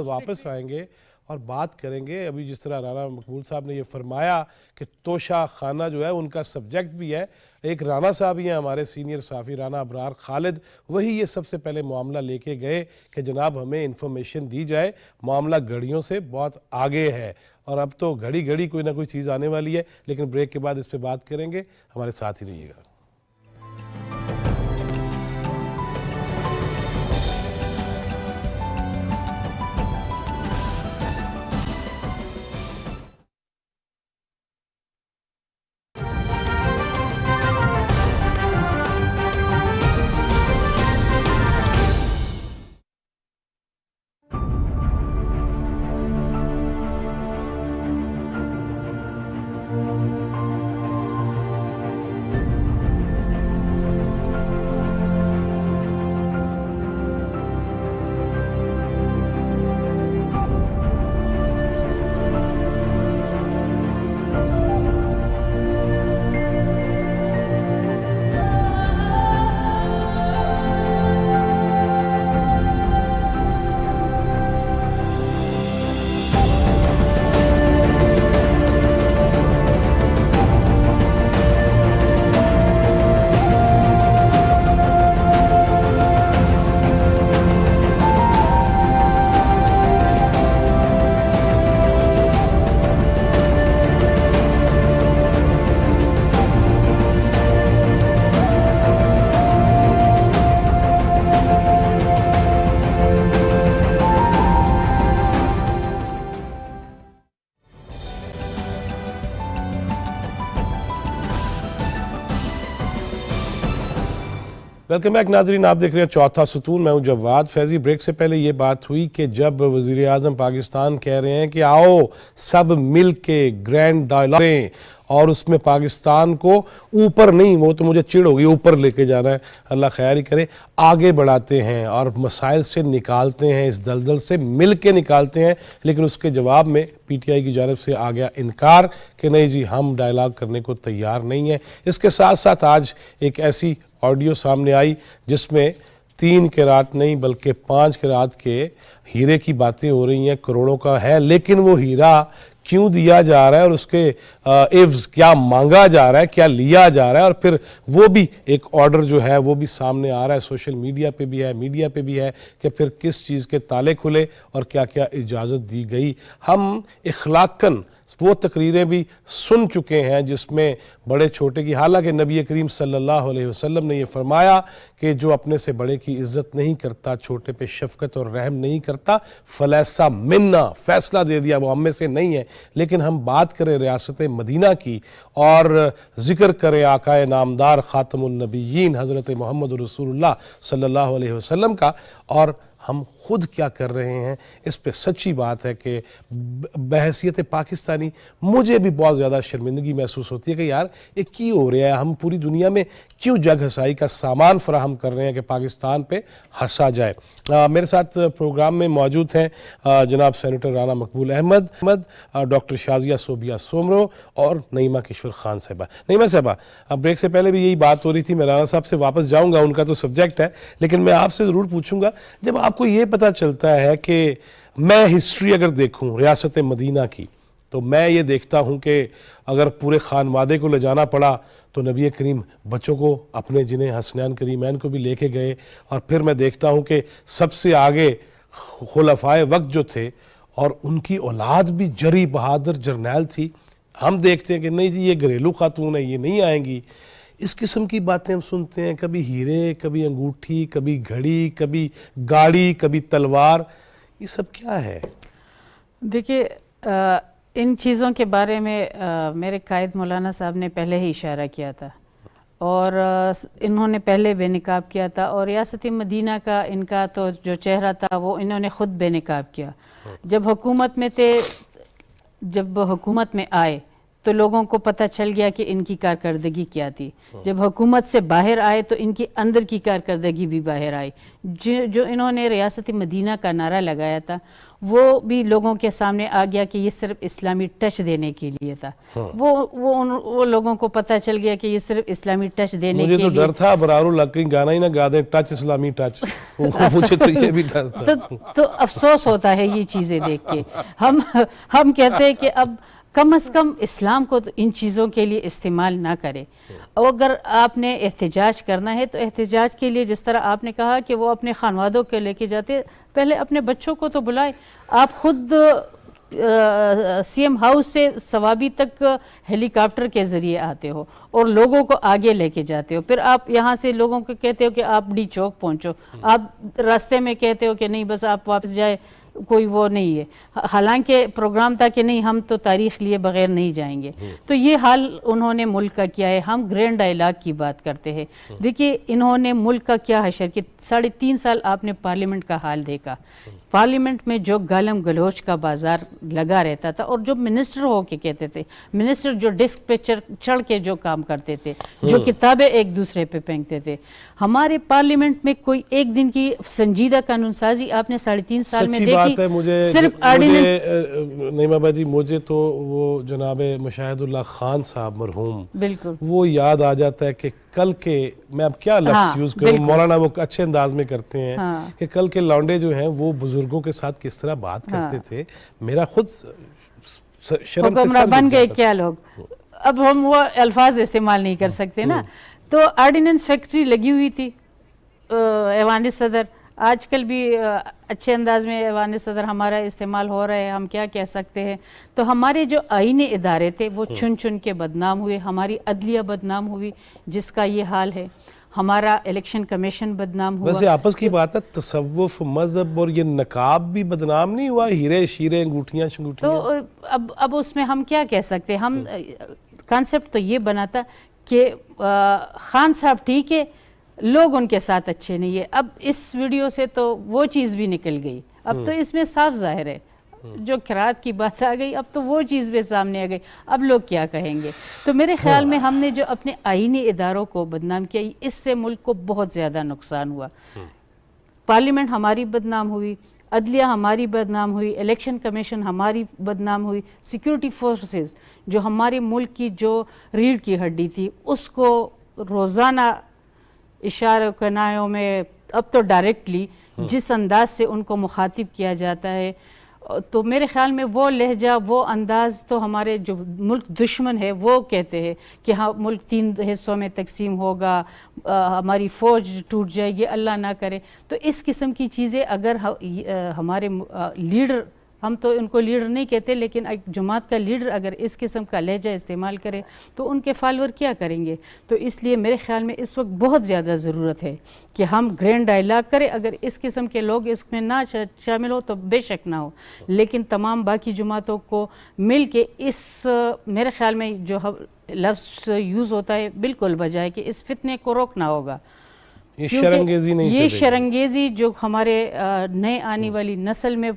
S1: واپس آئیں گے اور بات کریں گے۔ ابھی جس طرح رانا مقبول صاحب نے یہ فرمایا کہ توشہ خانہ جو ہے ان کا سبجیکٹ بھی ہے، ایک رانا صاحب ہی ہیں ہمارے سینئر صحافی رانا ابرار خالد، وہی یہ سب سے پہلے معاملہ لے کے گئے کہ جناب ہمیں انفارمیشن دی جائے، معاملہ گھڑیوں سے بہت آگے ہے اور اب تو گھڑی گھڑی کوئی نہ کوئی چیز آنے والی ہے، لیکن بریک کے بعد اس پہ بات کریں گے، ہمارے ساتھ ہی رہیے گا۔ वेलकम बैक नाजरीन, आप देख रहे हैं चौथा सुतून, मैं हूं जवाद फैजी। ब्रेक से पहले ये बात हुई कि जब वज़ीर आज़म पाकिस्तान कह रहे हैं कि आओ सब मिल के ग्रैंड डायलॉग करें और उसमें पाकिस्तान को ऊपर नहीं, वो तो मुझे चिढ़ होगी, ऊपर लेके जाना है, अल्लाह खैर ही करे, आगे बढ़ाते हैं और मसाइल से निकालते हैं, इस दलदल से मिल के निकालते हैं। लेकिन उसके जवाब में PTI की जानिब से आ गया इनकार कि नहीं जी, हम डायलॉग करने को तैयार नहीं हैं। इसके साथ साथ आज एक ऐसी ऑडियो सामने आई जिसमें 3 किरात नहीं बल्कि 5 किरात के हीरे की बातें हो रही हैं, करोड़ों का है, लेकिन वो हीरा क्यों दिया जा रहा है और उसके एव्स क्या मांगा जा रहा है, क्या लिया जा रहा है, और फिर वो भी एक ऑर्डर जो है वो भी सामने आ रहा है, सोशल मीडिया पे भी है, मीडिया पे भी है कि फिर किस चीज़ के ताले खुले और क्या क्या इजाज़त दी गई। हम इखलाकन वो तकरीरें भी सुन चुके हैं जिसमें बड़े छोटे की, हालांकि नबी करीम सल्लल्लाहु अलैहि वसल्लम ने ये फरमाया कि जो अपने से बड़े की इज़्ज़त नहीं करता, छोटे पे शफ़क़त और रहम नहीं करता, फ़लैसा मिन्ना, फ़ैसला दे दिया वो हम में से नहीं है। लेकिन हम बात करें रियासत मदीना की और ज़िक्र करें आकाए नामदार ख़ातमुन नबिय्यीन हज़रत मोहम्मद रसूलुल्लाह सल्लल्लाहु अलैहि वसल्लम का, और हम खुद क्या कर रहे हैं, इस पे सच्ची बात है कि बहैसियत पाकिस्तानी मुझे भी बहुत ज़्यादा शर्मिंदगी महसूस होती है कि यार ये क्यों हो रहा है, हम पूरी दुनिया में क्यों जग हसाई का सामान फराहम कर रहे हैं कि पाकिस्तान पे हंसा जाए। मेरे साथ प्रोग्राम में मौजूद हैं जनाब सेनेटर राना मकबूल अहमद, डॉक्टर शाजिया सोबिया सोमरो और नईमा किश्वर खान साहबा। नईमा साहबा, ब्रेक से पहले भी यही बात हो रही थी, मैं राना साहब से वापस जाऊँगा, उनका तो सब्जेक्ट है, लेकिन मैं आपसे ज़रूर पूछूँगा, जब आपको ये पता चलता है कि मैं हिस्ट्री अगर देखूँ रियासत मदीना की, तो मैं ये देखता हूँ कि अगर पूरे खानवादे को ले जाना पड़ा तो नबी करीम बच्चों को अपने, जिन्हें हसनैन करीमैन को भी लेके गए, और फिर मैं देखता हूँ कि सबसे आगे खुलफाए वक्त जो थे और उनकी औलाद भी जरी बहादुर जर्नैल थी। हम देखते हैं कि नहीं जी ये घरेलू खातून है, ये नहीं आएंगी। इस किस्म की बातें हम सुनते हैं, कभी हीरे, कभी अंगूठी, कभी घड़ी, कभी गाड़ी, कभी तलवार, ये सब क्या है?
S5: देखिए, इन चीज़ों के बारे में मेरे कायद मौलाना साहब ने पहले ही इशारा किया था और इन्होंने पहले बेनकाब किया था, और रियासत मदीना का इनका तो जो चेहरा था वो इन्होंने ख़ुद बेनकाब किया। जब हुकूमत में थे, जब हुकूमत में आए तो लोगों को पता चल गया कि इनकी कारकर्दगी क्या थी। जब हुकूमत से बाहर आए तो इनकी अंदर की कारकर्दगी भी बाहर आई। जो इन्होंने रियासत मदीना का नारा लगाया था वो भी लोगों के सामने आ गया कि ये सिर्फ इस्लामी टच देने के लिए था। वो लोगों को पता चल गया कि ये सिर्फ इस्लामी टच देने के लिए।
S1: मुझे तो डर था बरारुल हक कहीं गाना ही ना गा दे, टच इस्लामी टच। मुझे तो ये भी डर था।
S5: तो अफसोस होता है ये चीज़ें देख के। हम कहते हैं कि अब कम अज़ कम इस्लाम को तो इन चीज़ों के लिए इस्तेमाल ना करें। और अगर आपने एहतजाज करना है तो एहतजाज के लिए, जिस तरह आपने कहा कि वो अपने खानवादों के लेके जाते, पहले अपने बच्चों को तो बुलाए। आप खुद CM हाउस से सवाबी तक हेलीकॉप्टर के ज़रिए आते हो और लोगों को आगे लेके जाते हो, फिर आप यहाँ से लोगों को कहते हो कि आप डी चौक पहुँचो, आप रास्ते में कहते हो कि नहीं बस आप वापस जाए, कोई वो नहीं है। हालांकि प्रोग्राम था कि नहीं हम तो तारीख लिए बगैर नहीं जाएंगे। तो ये हाल उन्होंने मुल्क का किया है। हम ग्रैंड डायलॉग की बात करते हैं, देखिए इन्होंने मुल्क का क्या हशर कि 3.5 साल आपने पार्लियामेंट का हाल देखा। पार्लियामेंट में जो गालम गलोच का बाजार लगा रहता था, और जो मिनिस्टर हो के कहते थे, मिनिस्टर जो डेस्क पे चढ़ के जो काम करते थे, जो किताबें एक दूसरे पे फेंकते थे। हमारे पार्लियामेंट में कोई एक दिन की संजीदा कानून साजी आपने 3.5 साल में देखी?
S1: बात है, मुझे
S5: सिर्फ
S1: नईमा बाजी, मुझे तो वो जनाब मुशाहिदुल्लाह खान साहब मरहूम,
S5: बिल्कुल
S1: वो याद आ जाता है कि कल के, मैं अब क्या लफ्ज़ यूज़ करूँ, मौलाना वो अच्छे अंदाज में करते हैं कि कल के लौंडे जो हैं वो बुजुर्गों के साथ किस तरह बात करते थे। मेरा खुद शर्म से सर
S5: बन गए क्या लोग। अब हम वो अल्फाज इस्तेमाल नहीं कर सकते ना। तो ऑर्डिनेंस फैक्ट्री लगी हुई थी ऐवान सदर, आजकल भी अच्छे अंदाज में ऐवान सदर हमारा इस्तेमाल हो रहा है, हम क्या कह सकते हैं। तो हमारे जो आईनी इदारे थे वो चुन चुन के बदनाम हुए, हमारी अदलिया बदनाम हुई जिसका ये हाल है, हमारा इलेक्शन कमीशन बदनाम हुआ।
S1: वैसे आपस की बात है, तसव्वुफ, मजहब और ये नकाब भी बदनाम नहीं हुआ, हीरे शीरे अंगूठियाँ शंगूठियाँ।
S5: तो अब उसमें हम क्या कह सकते हैं। हम कॉन्सेप्ट तो ये बनाता कि खान साहब ठीक है, लोग उनके साथ अच्छे नहीं है। अब इस वीडियो से तो वो चीज़ भी निकल गई, अब तो इसमें साफ जाहिर है जो खिरात की बात आ गई, अब तो वो चीज़ भी सामने आ गई, अब लोग क्या कहेंगे। तो मेरे ख्याल में हमने जो अपने आईनी इदारों को बदनाम किया, इससे मुल्क को बहुत ज़्यादा नुकसान हुआ। पार्लियामेंट हमारी बदनाम हुई, अदलिया हमारी बदनाम हुई, इलेक्शन कमीशन हमारी बदनाम हुई, सिक्योरिटी फोर्सेस जो हमारे मुल्क की जो रीढ़ की हड्डी थी उसको रोज़ाना इशारों कनायों में अब तो डायरेक्टली जिस अंदाज से उनको मुखातिब किया जाता है, तो मेरे ख्याल में वो लहजा, वो अंदाज़ तो हमारे जो मुल्क दुश्मन है वो कहते हैं कि हाँ मुल्क 3 हिस्सों में तकसीम होगा, हमारी फ़ौज टूट जाएगी, अल्लाह ना करे। तो इस किस्म की चीज़ें अगर हमारे लीडर, हम तो उनको लीडर नहीं कहते, लेकिन एक जमात का लीडर अगर इस किस्म का लहजा इस्तेमाल करे तो उनके फॉलोअर क्या करेंगे। तो इसलिए मेरे ख्याल में इस वक्त बहुत ज़्यादा ज़रूरत है कि हम ग्रैंड डायलॉग करें। अगर इस किस्म के लोग इसमें ना शामिल हो तो बेशक ना हो, लेकिन तमाम बाकी जमातों को मिल के इस मेरे ख्याल में जो लफ्ज़ यूज़ होता है बिल्कुल बजाय कि इस फितने को रोकना होगा।
S1: ये शरंगेज़ी नहीं
S5: ये
S1: चलेगी।
S5: शरंगेज़ी जो हमारे नए आने वाली नस्ल में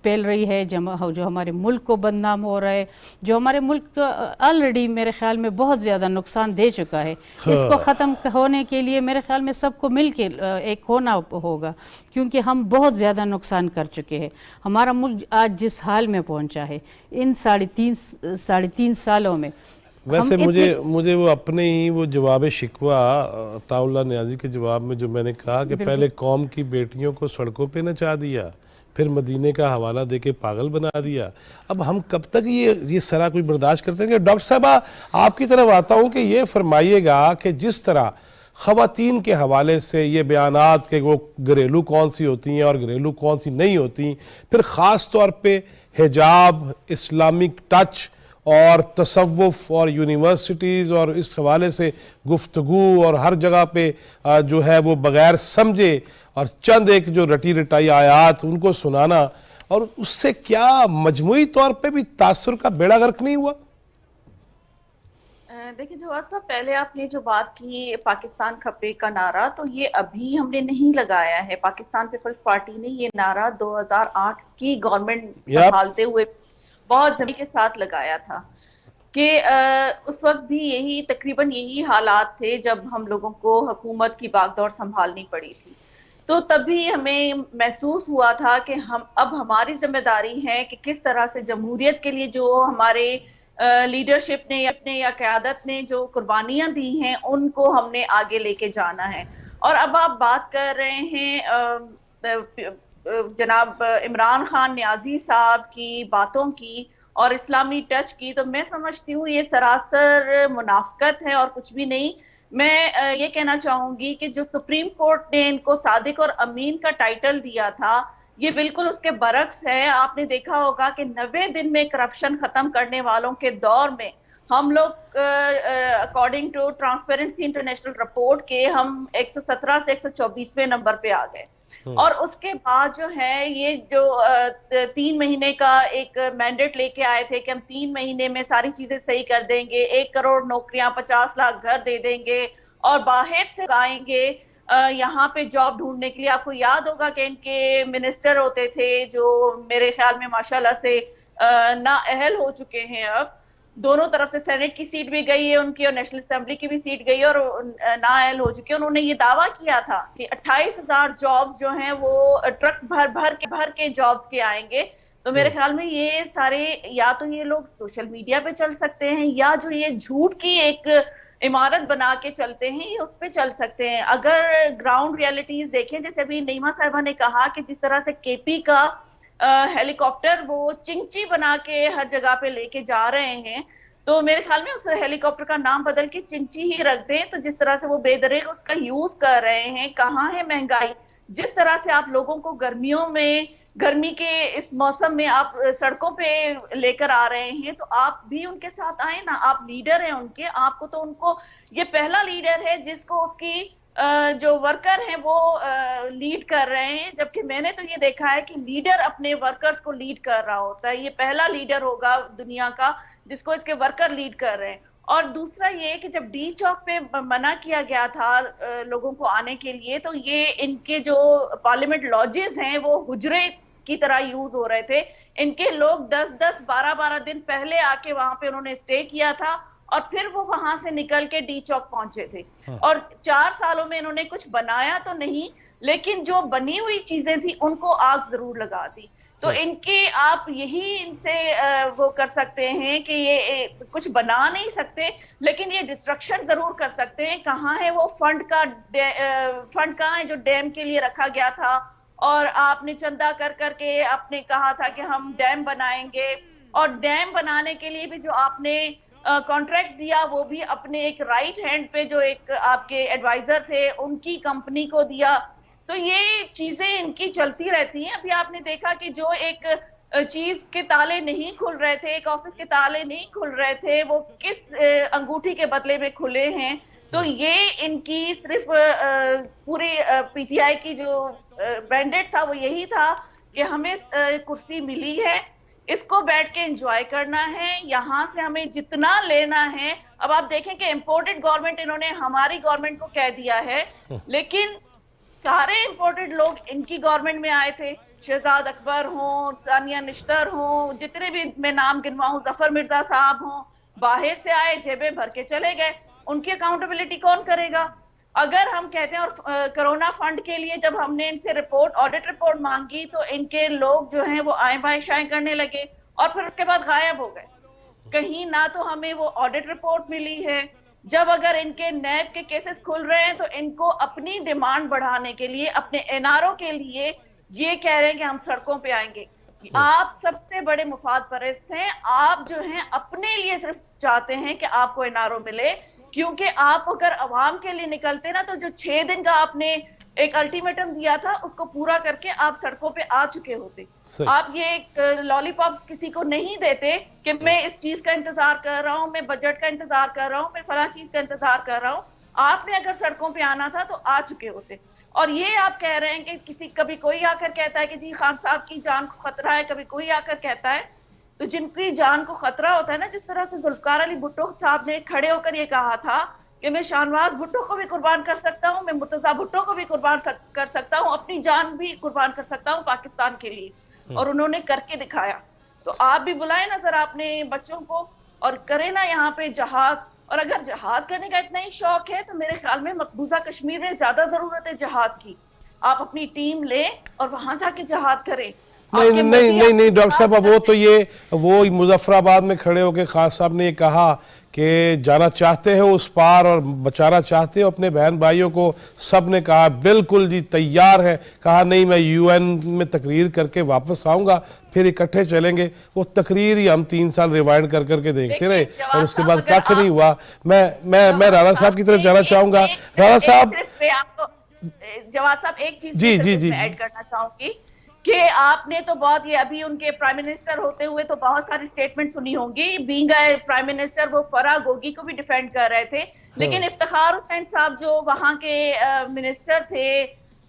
S5: फैल रही है, जो हमारे मुल्क को बदनाम हो रहा है, जो हमारे मुल्क ऑलरेडी मेरे ख्याल में बहुत ज़्यादा नुकसान दे चुका है, इसको ख़त्म होने के लिए मेरे ख्याल में सबको मिल के एक होना होगा, क्योंकि हम बहुत ज़्यादा नुकसान कर चुके हैं। हमारा मुल्क आज जिस हाल में पहुँचा है इन साढ़े तीन सालों में,
S1: वैसे मुझे वो अपने ही वो जवाब शिकवा अताउल्लाह नियाज़ी के जवाब में जो मैंने कहा कि पहले कौम की बेटियों को सड़कों पे नचा दिया, फिर मदीने का हवाला देके पागल बना दिया, अब हम कब तक ये सारा कुछ बर्दाश्त करते हैं। डॉक्टर साहबा आपकी तरफ आता हूँ कि ये फरमाइएगा कि जिस तरह ख़वातीन के हवाले से ये बयानात कि वो घरेलू कौन सी होती हैं और घरेलू कौन सी नहीं होती, फिर ख़ास तौर पे हिजाब, इस्लामिक टच और तसव्वुफ़ और यूनिवर्सिटीज़ और इस हवाले से गुफ्तगू और हर जगह पे जो है वो बग़ैर समझे और चंद एक जो रटी रटाई आयात उनको सुनाना, और उससे क्या मजमूई तौर पे भी तासुर का बेड़ा गर्क नहीं हुआ?
S6: देखिए जवाब साहब, पहले आपने जो बात की पाकिस्तान खपे का नारा, तो ये अभी हमने नहीं लगाया है। पाकिस्तान पीपल्स पार्टी ने ये नारा 2008 की गवर्नमेंट संभालते हुए बहुत जमी के साथ लगाया था कि उस वक्त भी यही तकरीबन यही हालात थे जब हम लोगों को हुकूमत की बागडोर संभालनी पड़ी थी। तो तभी हमें महसूस हुआ था कि अब हमारी जिम्मेदारी है कि किस तरह से जमहूरियत के लिए जो हमारे लीडरशिप ने या क़यादत ने जो कुर्बानियां दी हैं उनको हमने आगे लेके जाना है। और अब आप बात कर रहे हैं जनाब इमरान खान नियाज़ी साहब की बातों की और इस्लामी टच की, तो मैं समझती हूँ ये सरासर मुनाफकत है और कुछ भी नहीं। मैं ये कहना चाहूंगी कि जो सुप्रीम कोर्ट ने इनको सादिक और अमीन का टाइटल दिया था, ये बिल्कुल उसके बरक्स है। आपने देखा होगा कि 90 दिन में करप्शन खत्म करने वालों के दौर में हम लोग according to transparency international report के हम 117 से 124वें नंबर पे आ गए। और उसके बाद जो है ये जो 3 महीने का एक मैंडेट लेके आए थे कि हम 3 महीने में सारी चीजें सही कर देंगे, 1 करोड़ नौकरियां, 50 लाख घर दे देंगे और बाहर से आएंगे यहाँ पे जॉब ढूंढने के लिए। आपको याद होगा कि इनके मिनिस्टर होते थे जो मेरे ख्याल में माशाल्लाह से नाअहल हो चुके हैं। अब दोनों तरफ से सेनेट की सीट भी गई है उनकी और नेशनल असेंबली की भी सीट गई है और नाअहल हो चुके हैं। उन्होंने ये दावा किया था कि 28,000 जॉब्स जो हैं वो ट्रक भर के जॉब्स के आएंगे। तो मेरे ख्याल में ये सारे या तो ये लोग सोशल मीडिया पे चल सकते हैं या जो ये झूठ की एक इमारत बना के चलते हैं ये उस पे चल सकते हैं। अगर ग्राउंड रियलिटीज देखें, जैसे अभी नईमा साहिबा ने कहा कि जिस तरह से केपी का हेलीकॉप्टर वो चिंची बना के हर जगह पे लेके जा रहे हैं, तो मेरे ख्याल में उस हेलीकॉप्टर का नाम बदल के चिंची ही रख दें। तो जिस तरह से वो बेदरीग उसका यूज कर रहे हैं, कहाँ है महंगाई, जिस तरह से आप लोगों को गर्मियों में, गर्मी के इस मौसम में आप सड़कों पे लेकर आ रहे हैं, तो आप भी उनके साथ आए ना। आप लीडर हैं उनके, आपको तो उनको, ये पहला लीडर है जिसको उसकी जो वर्कर हैं वो लीड कर रहे हैं, जबकि मैंने तो ये देखा है कि लीडर अपने वर्कर्स को लीड कर रहा होता है। ये पहला लीडर होगा दुनिया का जिसको इसके वर्कर लीड कर रहे हैं। اور دوسرا یہ کہ جب ڈی چوک پہ منع کیا گیا تھا لوگوں کو آنے کے لیے، تو یہ ان کے جو پارلیمنٹ لاجز ہیں وہ حجرے کی طرح یوز ہو رہے تھے. ان کے لوگ 10-12 دن پہلے آ کے وہاں پہ انہوں نے اسٹے کیا تھا اور پھر وہ وہاں سے نکل کے ڈی چوک پہنچے تھے. اور 4 سالوں میں انہوں نے کچھ بنایا تو نہیں، لیکن جو بنی ہوئی چیزیں تھی ان کو آگ ضرور لگا دی. تو ان کے آپ یہی ان سے وہ کر سکتے ہیں کہ یہ کچھ بنا نہیں سکتے لیکن یہ ڈسٹرکشن ضرور کر سکتے ہیں. کہاں ہے وہ فنڈ کہاں ہے جو ڈیم کے لیے رکھا گیا تھا؟ اور آپ نے چندہ کر کے آپ نے کہا تھا کہ ہم ڈیم بنائیں گے، اور ڈیم بنانے کے لیے بھی جو آپ نے کانٹریکٹ دیا وہ بھی اپنے ایک رائٹ ہینڈ پہ جو ایک آپ کے ایڈوائزر تھے ان کی کمپنی کو دیا. تو یہ چیزیں ان کی چلتی رہتی ہیں. ابھی آپ نے دیکھا کہ جو ایک چیز کے تالے نہیں کھل رہے تھے، ایک آفس کے تالے نہیں کھل رہے تھے، وہ کس انگوٹھی کے بدلے میں کھلے ہیں. تو یہ ان کی صرف پوری پی ٹی آئی کی جو مینڈیٹ تھا وہ یہی تھا کہ ہمیں کرسی ملی ہے، اس کو بیٹھ کے انجوائے کرنا ہے، یہاں سے ہمیں جتنا لینا ہے. اب آپ دیکھیں کہ امپورٹڈ گورنمنٹ انہوں نے ہماری گورنمنٹ کو کہہ دیا ہے، لیکن سارے امپورٹڈ لوگ ان کی گورنمنٹ میں آئے تھے. شہزاد اکبر ہوں، ثانیہ نشتر ہوں، جتنے بھی میں نام گنواؤں، ظفر مرزا صاحب ہوں، باہر سے آئے، جیبیں بھر کے چلے گئے. ان کی اکاؤنٹیبلٹی کون کرے گا؟ اگر ہم کہتے ہیں، اور کرونا فنڈ کے لیے جب ہم نے ان سے آڈٹ رپورٹ مانگی تو ان کے لوگ جو ہیں وہ آئیں بائیں شائیں کرنے لگے اور پھر اس کے بعد غائب ہو گئے. کہیں نہ تو ہمیں وہ آڈٹ رپورٹ ملی ہے. جب اگر ان کے نیب کے کیسز کھل رہے ہیں تو ان کو اپنی ڈیمانڈ بڑھانے کے لیے، اپنے این آر او کے لیے یہ کہہ رہے ہیں کہ ہم سڑکوں پہ آئیں گے. آپ سب سے بڑے مفاد پرست ہیں. آپ جو ہیں اپنے لیے صرف چاہتے ہیں کہ آپ کو این آر او ملے، کیونکہ آپ اگر عوام کے لیے نکلتے نا تو جو 6 دن کا آپ نے ایک الٹیمیٹم دیا تھا اس کو پورا کر کے آپ سڑکوں پہ آ چکے ہوتے. آپ یہ ایک لالی پاپ کسی کو نہیں دیتے کہ میں اس چیز کا انتظار کر رہا ہوں، میں بجٹ کا انتظار کر رہا ہوں، میں فلاں چیز کا انتظار کر رہا ہوں. آپ نے اگر سڑکوں پہ آنا تھا تو آ چکے ہوتے. اور یہ آپ کہہ رہے ہیں کہ کبھی کوئی آ کر کہتا ہے کہ جی خان صاحب کی جان کو خطرہ ہے، کبھی کوئی آ کر کہتا ہے. تو جن کی جان کو خطرہ ہوتا ہے نا، جس طرح سے ذوالفقار علی بھٹو صاحب نے کھڑے ہو کر یہ کہا تھا کہ میں شاہنواز بھٹو کو بھی قربان کر سکتا ہوں، میں مرتضیٰ بھٹو کو بھی قربان کر سکتا ہوں، اپنی جان بھی قربان کر سکتا ہوں پاکستان کے لیے. اور انہوں نے کر کے دکھایا. تو آپ بھی بلائیں نا ذرا اپنے بچوں کو اور کریں نا یہاں پہ جہاد. اور اگر جہاد کرنے کا اتنا ہی شوق ہے تو میرے خیال میں مقبوضہ کشمیر میں زیادہ ضرورت ہے جہاد کی. آپ اپنی ٹیم لیں اور وہاں جا کے جہاد کریں.
S1: نہیں ڈاکٹر صاحب، وہ تو وہ مظفر آباد میں کھڑے ہو کے خان صاحب نے یہ کہا کہ جانا چاہتے ہو اس پار اور بچانا چاہتے ہو اپنے بہن بھائیوں کو. سب نے کہا بالکل جی تیار ہے. کہا نہیں، میں یو این میں تقریر کر کے واپس آؤں گا، پھر اکٹھے چلیں گے. وہ تقریر ہی ہم 3 سال ریوائنڈ کر کے دیکھتے رہے اور اس کے بعد کچھ نہیں ہوا. میں رانا صاحب کی طرف جانا چاہوں گا. رانا صاحب،
S6: جواد صاحب ایک چیز ایڈ کرنا چاہوں گی کہ آپ نے تو بہت، یہ ابھی ان کے پرائم منسٹر ہوتے ہوئے تو بہت ساری سٹیٹمنٹ سنی ہوں گی. بینگ اے پرائم منسٹر وہ فرح گوگی کو بھی ڈیفینڈ کر رہے تھے، لیکن افتخار حسین صاحب جو وہاں کے منسٹر تھے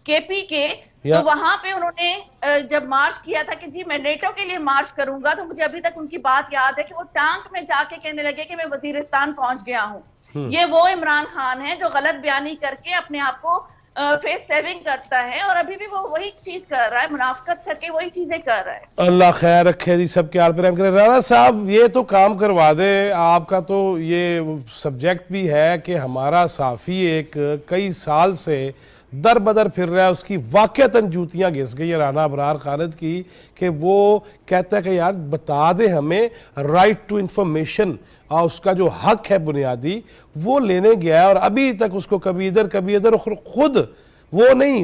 S6: کے پی کے، تو وہاں پہ انہوں نے جب مارچ کیا تھا کہ جی میں نیٹو کے لیے مارچ کروں گا، تو مجھے ابھی تک ان کی بات یاد ہے کہ وہ ٹانک میں جا کے کہنے لگے کہ میں وزیرستان پہنچ گیا ہوں. یہ وہ عمران خان ہے جو غلط بیانی کر کے اپنے آپ کو فیس سیونگ کرتا ہے، اور ابھی بھی وہ وہی چیز کر رہا ہے، منافقت کر کے وہی چیزیں کر رہا ہے.
S1: اللہ خیر رکھے جی، سب کے حال پر رحم کرے. رانا صاحب یہ تو کام کروا دے. آپ کا تو یہ سبجیکٹ بھی ہے کہ ہمارا صحافی ایک کئی سال سے در بدر پھر رہا ہے، اس کی واقعتاً جوتیاں گھس گئی ہیں رانا ابرار خالد کی، کہ وہ کہتا ہے کہ یار بتا دے ہمیں رائٹ ٹو انفارمیشن، اور اس کا جو حق ہے بنیادی وہ لینے گیا ہے، اور ابھی تک اس کو کبھی ادھر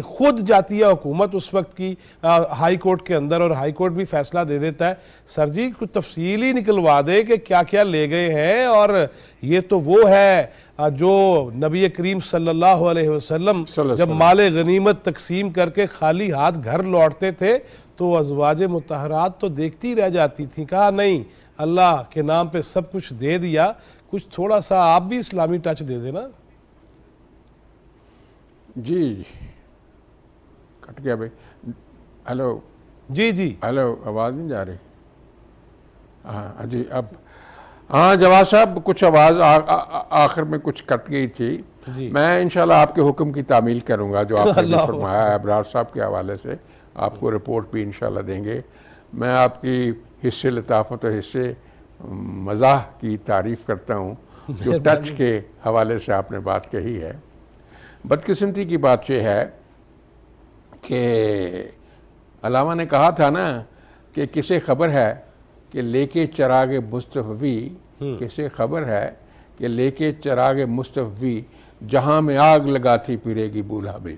S1: خود جاتی ہے حکومت اس وقت کی ہائی کورٹ کے اندر، اور ہائی کورٹ بھی فیصلہ دے دیتا ہے. سر جی کچھ تفصیل ہی نکلوا دے کہ کیا کیا لے گئے ہیں. اور یہ تو وہ ہے جو نبی کریم صلی اللہ علیہ وسلم جب مال غنیمت تقسیم کر کے خالی ہاتھ گھر لوٹتے تھے تو ازواج مطہرات تو دیکھتی رہ جاتی تھیں. کہا نہیں، اللہ کے نام پہ سب کچھ دے دیا، کچھ تھوڑا سا آپ بھی اسلامی ٹچ دے دینا.
S4: جی کٹ گیا بھائی. ہیلو
S1: جی
S4: ہیلو، آواز نہیں جا رہی؟ ہاں جی. ہاں جواد صاحب کچھ آواز آخر میں کچھ کٹ گئی تھی. میں انشاءاللہ آپ کے حکم کی تعمیل کروں گا جو آپ نے فرمایا ہے ابرار صاحب کے حوالے سے. آپ کو رپورٹ بھی انشاءاللہ دیں گے. میں آپ کی حصے لطافت اور حصے مزاح کی تعریف کرتا ہوں جو ٹچ کے حوالے سے آپ نے بات کہی ہے. بدقسمتی کی بات یہ ہے کہ علامہ نے کہا تھا نا کہ کسے خبر ہے کہ لے کے چراغ مصطفی، کسے خبر ہے کہ لے کے چراغ مصطفی جہاں میں آگ لگاتی پھرے گی بولہا بھی.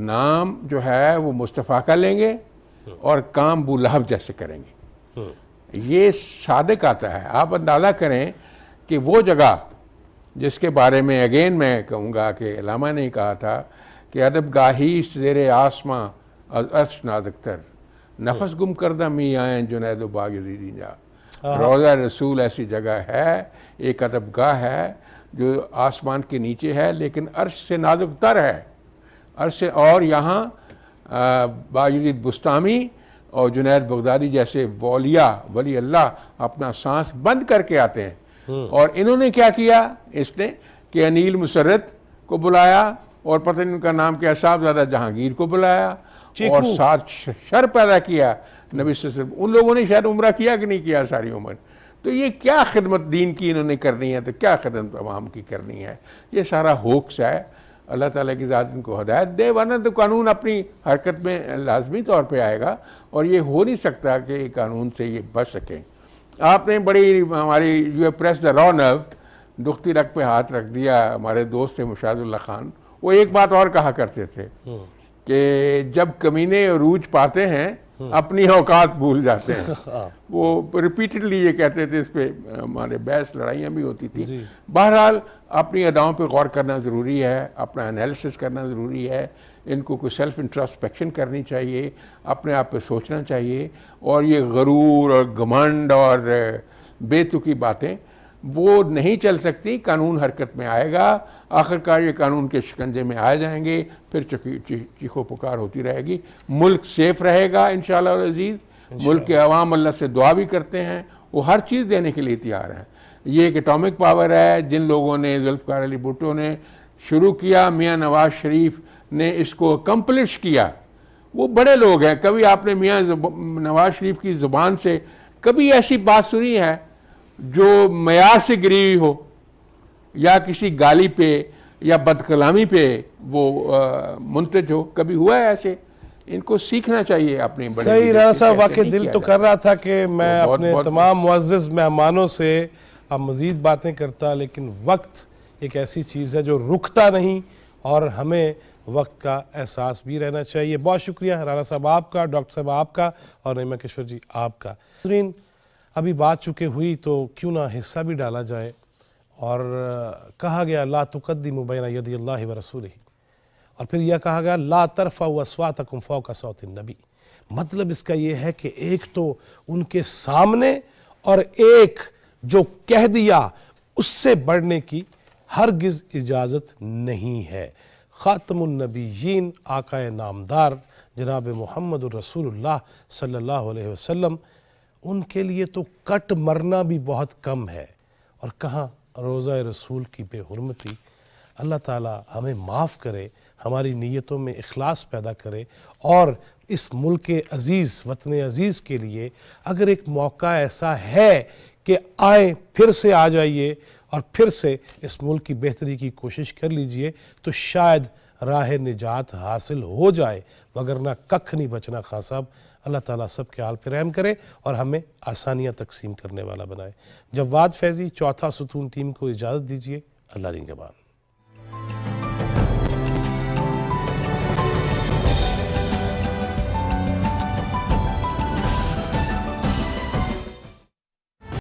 S4: نام جو ہے وہ مصطفیٰ کا لیں گے اور کام ابو لہب جیسے کریں گے. یہ صادق آتا ہے. آپ اندازہ کریں کہ وہ جگہ جس کے بارے میں اگین میں کہوں گا کہ علامہ نے کہا تھا کہ ادب گاہی زیر آسماں از عرش نازکتر نفس گم کردہ می آئیں جنید و باغ یزیدی جا. روضہ رسول ایسی جگہ ہے، ایک ادب گاہ ہے جو آسمان کے نیچے ہے لیکن عرش سے نازک تر ہے. عرش سے، اور یہاں باغ یزید بستامی اور جنید بغدادی جیسے ولی اللہ اپنا سانس بند کر کے آتے ہیں. اور انہوں نے کیا کیا اس نے کہ انیل مسرت کو بلایا اور پتہ نہیں ان کا نام کیا، صاحبزادہ جہانگیر کو بلایا اور ساتھ شر پیدا کیا نبی صلی اللہ علیہ وسلم. ان لوگوں نے شاید عمرہ کیا کہ نہیں کیا ساری عمر. تو یہ کیا خدمت دین کی انہوں نے کرنی ہے، تو کیا خدمت عوام کی کرنی ہے. یہ سارا ہوکس ہے. اللہ تعالیٰ کی ذات ان کو ہدایت دے، ورنہ تو قانون اپنی حرکت میں لازمی طور پہ آئے گا اور یہ ہو نہیں سکتا کہ قانون سے یہ بچ سکیں. آپ نے بڑی ہماری یو پریس دا را نرو، دکھتی رگ پہ ہاتھ رکھ دیا. ہمارے دوست تھے مشاہد اللہ خان، وہ ایک بات اور کہا کرتے تھے کہ جب کمینے عروج پاتے ہیں اپنی اوقات بھول جاتے ہیں. وہ ریپیٹڈلی یہ کہتے تھے. اس پہ ہمارے بحث لڑائیاں بھی ہوتی تھیں. بہرحال اپنی اداؤں پہ غور کرنا ضروری ہے، اپنا انالیسس کرنا ضروری ہے. ان کو کوئی سیلف انٹراسپیکشن کرنی چاہیے، اپنے آپ پہ سوچنا چاہیے. اور یہ غرور اور گھمنڈ اور بے تکی باتیں وہ نہیں چل سکتی. قانون حرکت میں آئے گا، آخرکار یہ قانون کے شکنجے میں آ جائیں گے، پھر چیخو پکار ہوتی رہے گی. ملک سیف رہے گا انشاءاللہ العزیز. ملک کے عوام اللہ سے دعا بھی کرتے ہیں، وہ ہر چیز دینے کے لیے تیار ہیں. یہ ایک اٹامک پاور ہے. جن لوگوں نے، ذوالفقار علی بھٹو نے شروع کیا، میاں نواز شریف نے اس کو اکمپلش کیا. وہ بڑے لوگ ہیں. کبھی آپ نے میاں نواز شریف کی زبان سے کبھی ایسی بات سنی ہے جو معیار سے گری ہوئی ہو، یا کسی گالی پہ یا بد کلامی پہ وہ منتج ہو؟ کبھی ہوا ہے ایسے؟ ان کو سیکھنا چاہیے اپنی بڑے.
S1: صحیح رانا صاحب، واقعی دل تو کر رہا تھا کہ میں اپنے تمام معزز مہمانوں سے اب مزید باتیں کرتا، لیکن وقت ایک ایسی چیز ہے جو رکتا نہیں اور ہمیں وقت کا احساس بھی رہنا چاہیے. بہت شکریہ رانا صاحب آپ کا، ڈاکٹر صاحب آپ کا، اور نعیمہ کشور جی آپ کا. ناظرین، ابھی بات چکے ہوئی تو کیوں نہ حصہ بھی ڈالا جائے. اور کہا گیا لا تقدموا بین یدی اللہ ورسولہ، اور پھر یہ کہا گیا لا ترفعوا اصواتکم فوق صوت النبی. مطلب اس کا یہ ہے کہ ایک تو ان کے سامنے اور ایک جو کہہ دیا اس سے بڑھنے کی ہرگز اجازت نہیں ہے. خاتم النبیین، آقا نامدار جناب محمد الرسول اللہ صلی اللہ علیہ وسلم، ان کے لیے تو کٹ مرنا بھی بہت کم ہے. اور کہاں روضہ رسول کی بے حرمتی. اللہ تعالی ہمیں معاف کرے، ہماری نیتوں میں اخلاص پیدا کرے، اور اس ملک عزیز، وطن عزیز کے لیے اگر ایک موقع ایسا ہے کہ آئیں، پھر سے آ جائیے اور پھر سے اس ملک کی بہتری کی کوشش کر لیجئے تو شاید راہ نجات حاصل ہو جائے، وگرنہ ککھ نہیں بچنا. خان صاحب، اللہ تعالیٰ سب کے حال پہ رحم کرے اور ہمیں آسانیاں تقسیم کرنے والا بنائے. جواد فیضی، چوتھا ستون ٹیم کو اجازت دیجیے. اللہ نگہبان.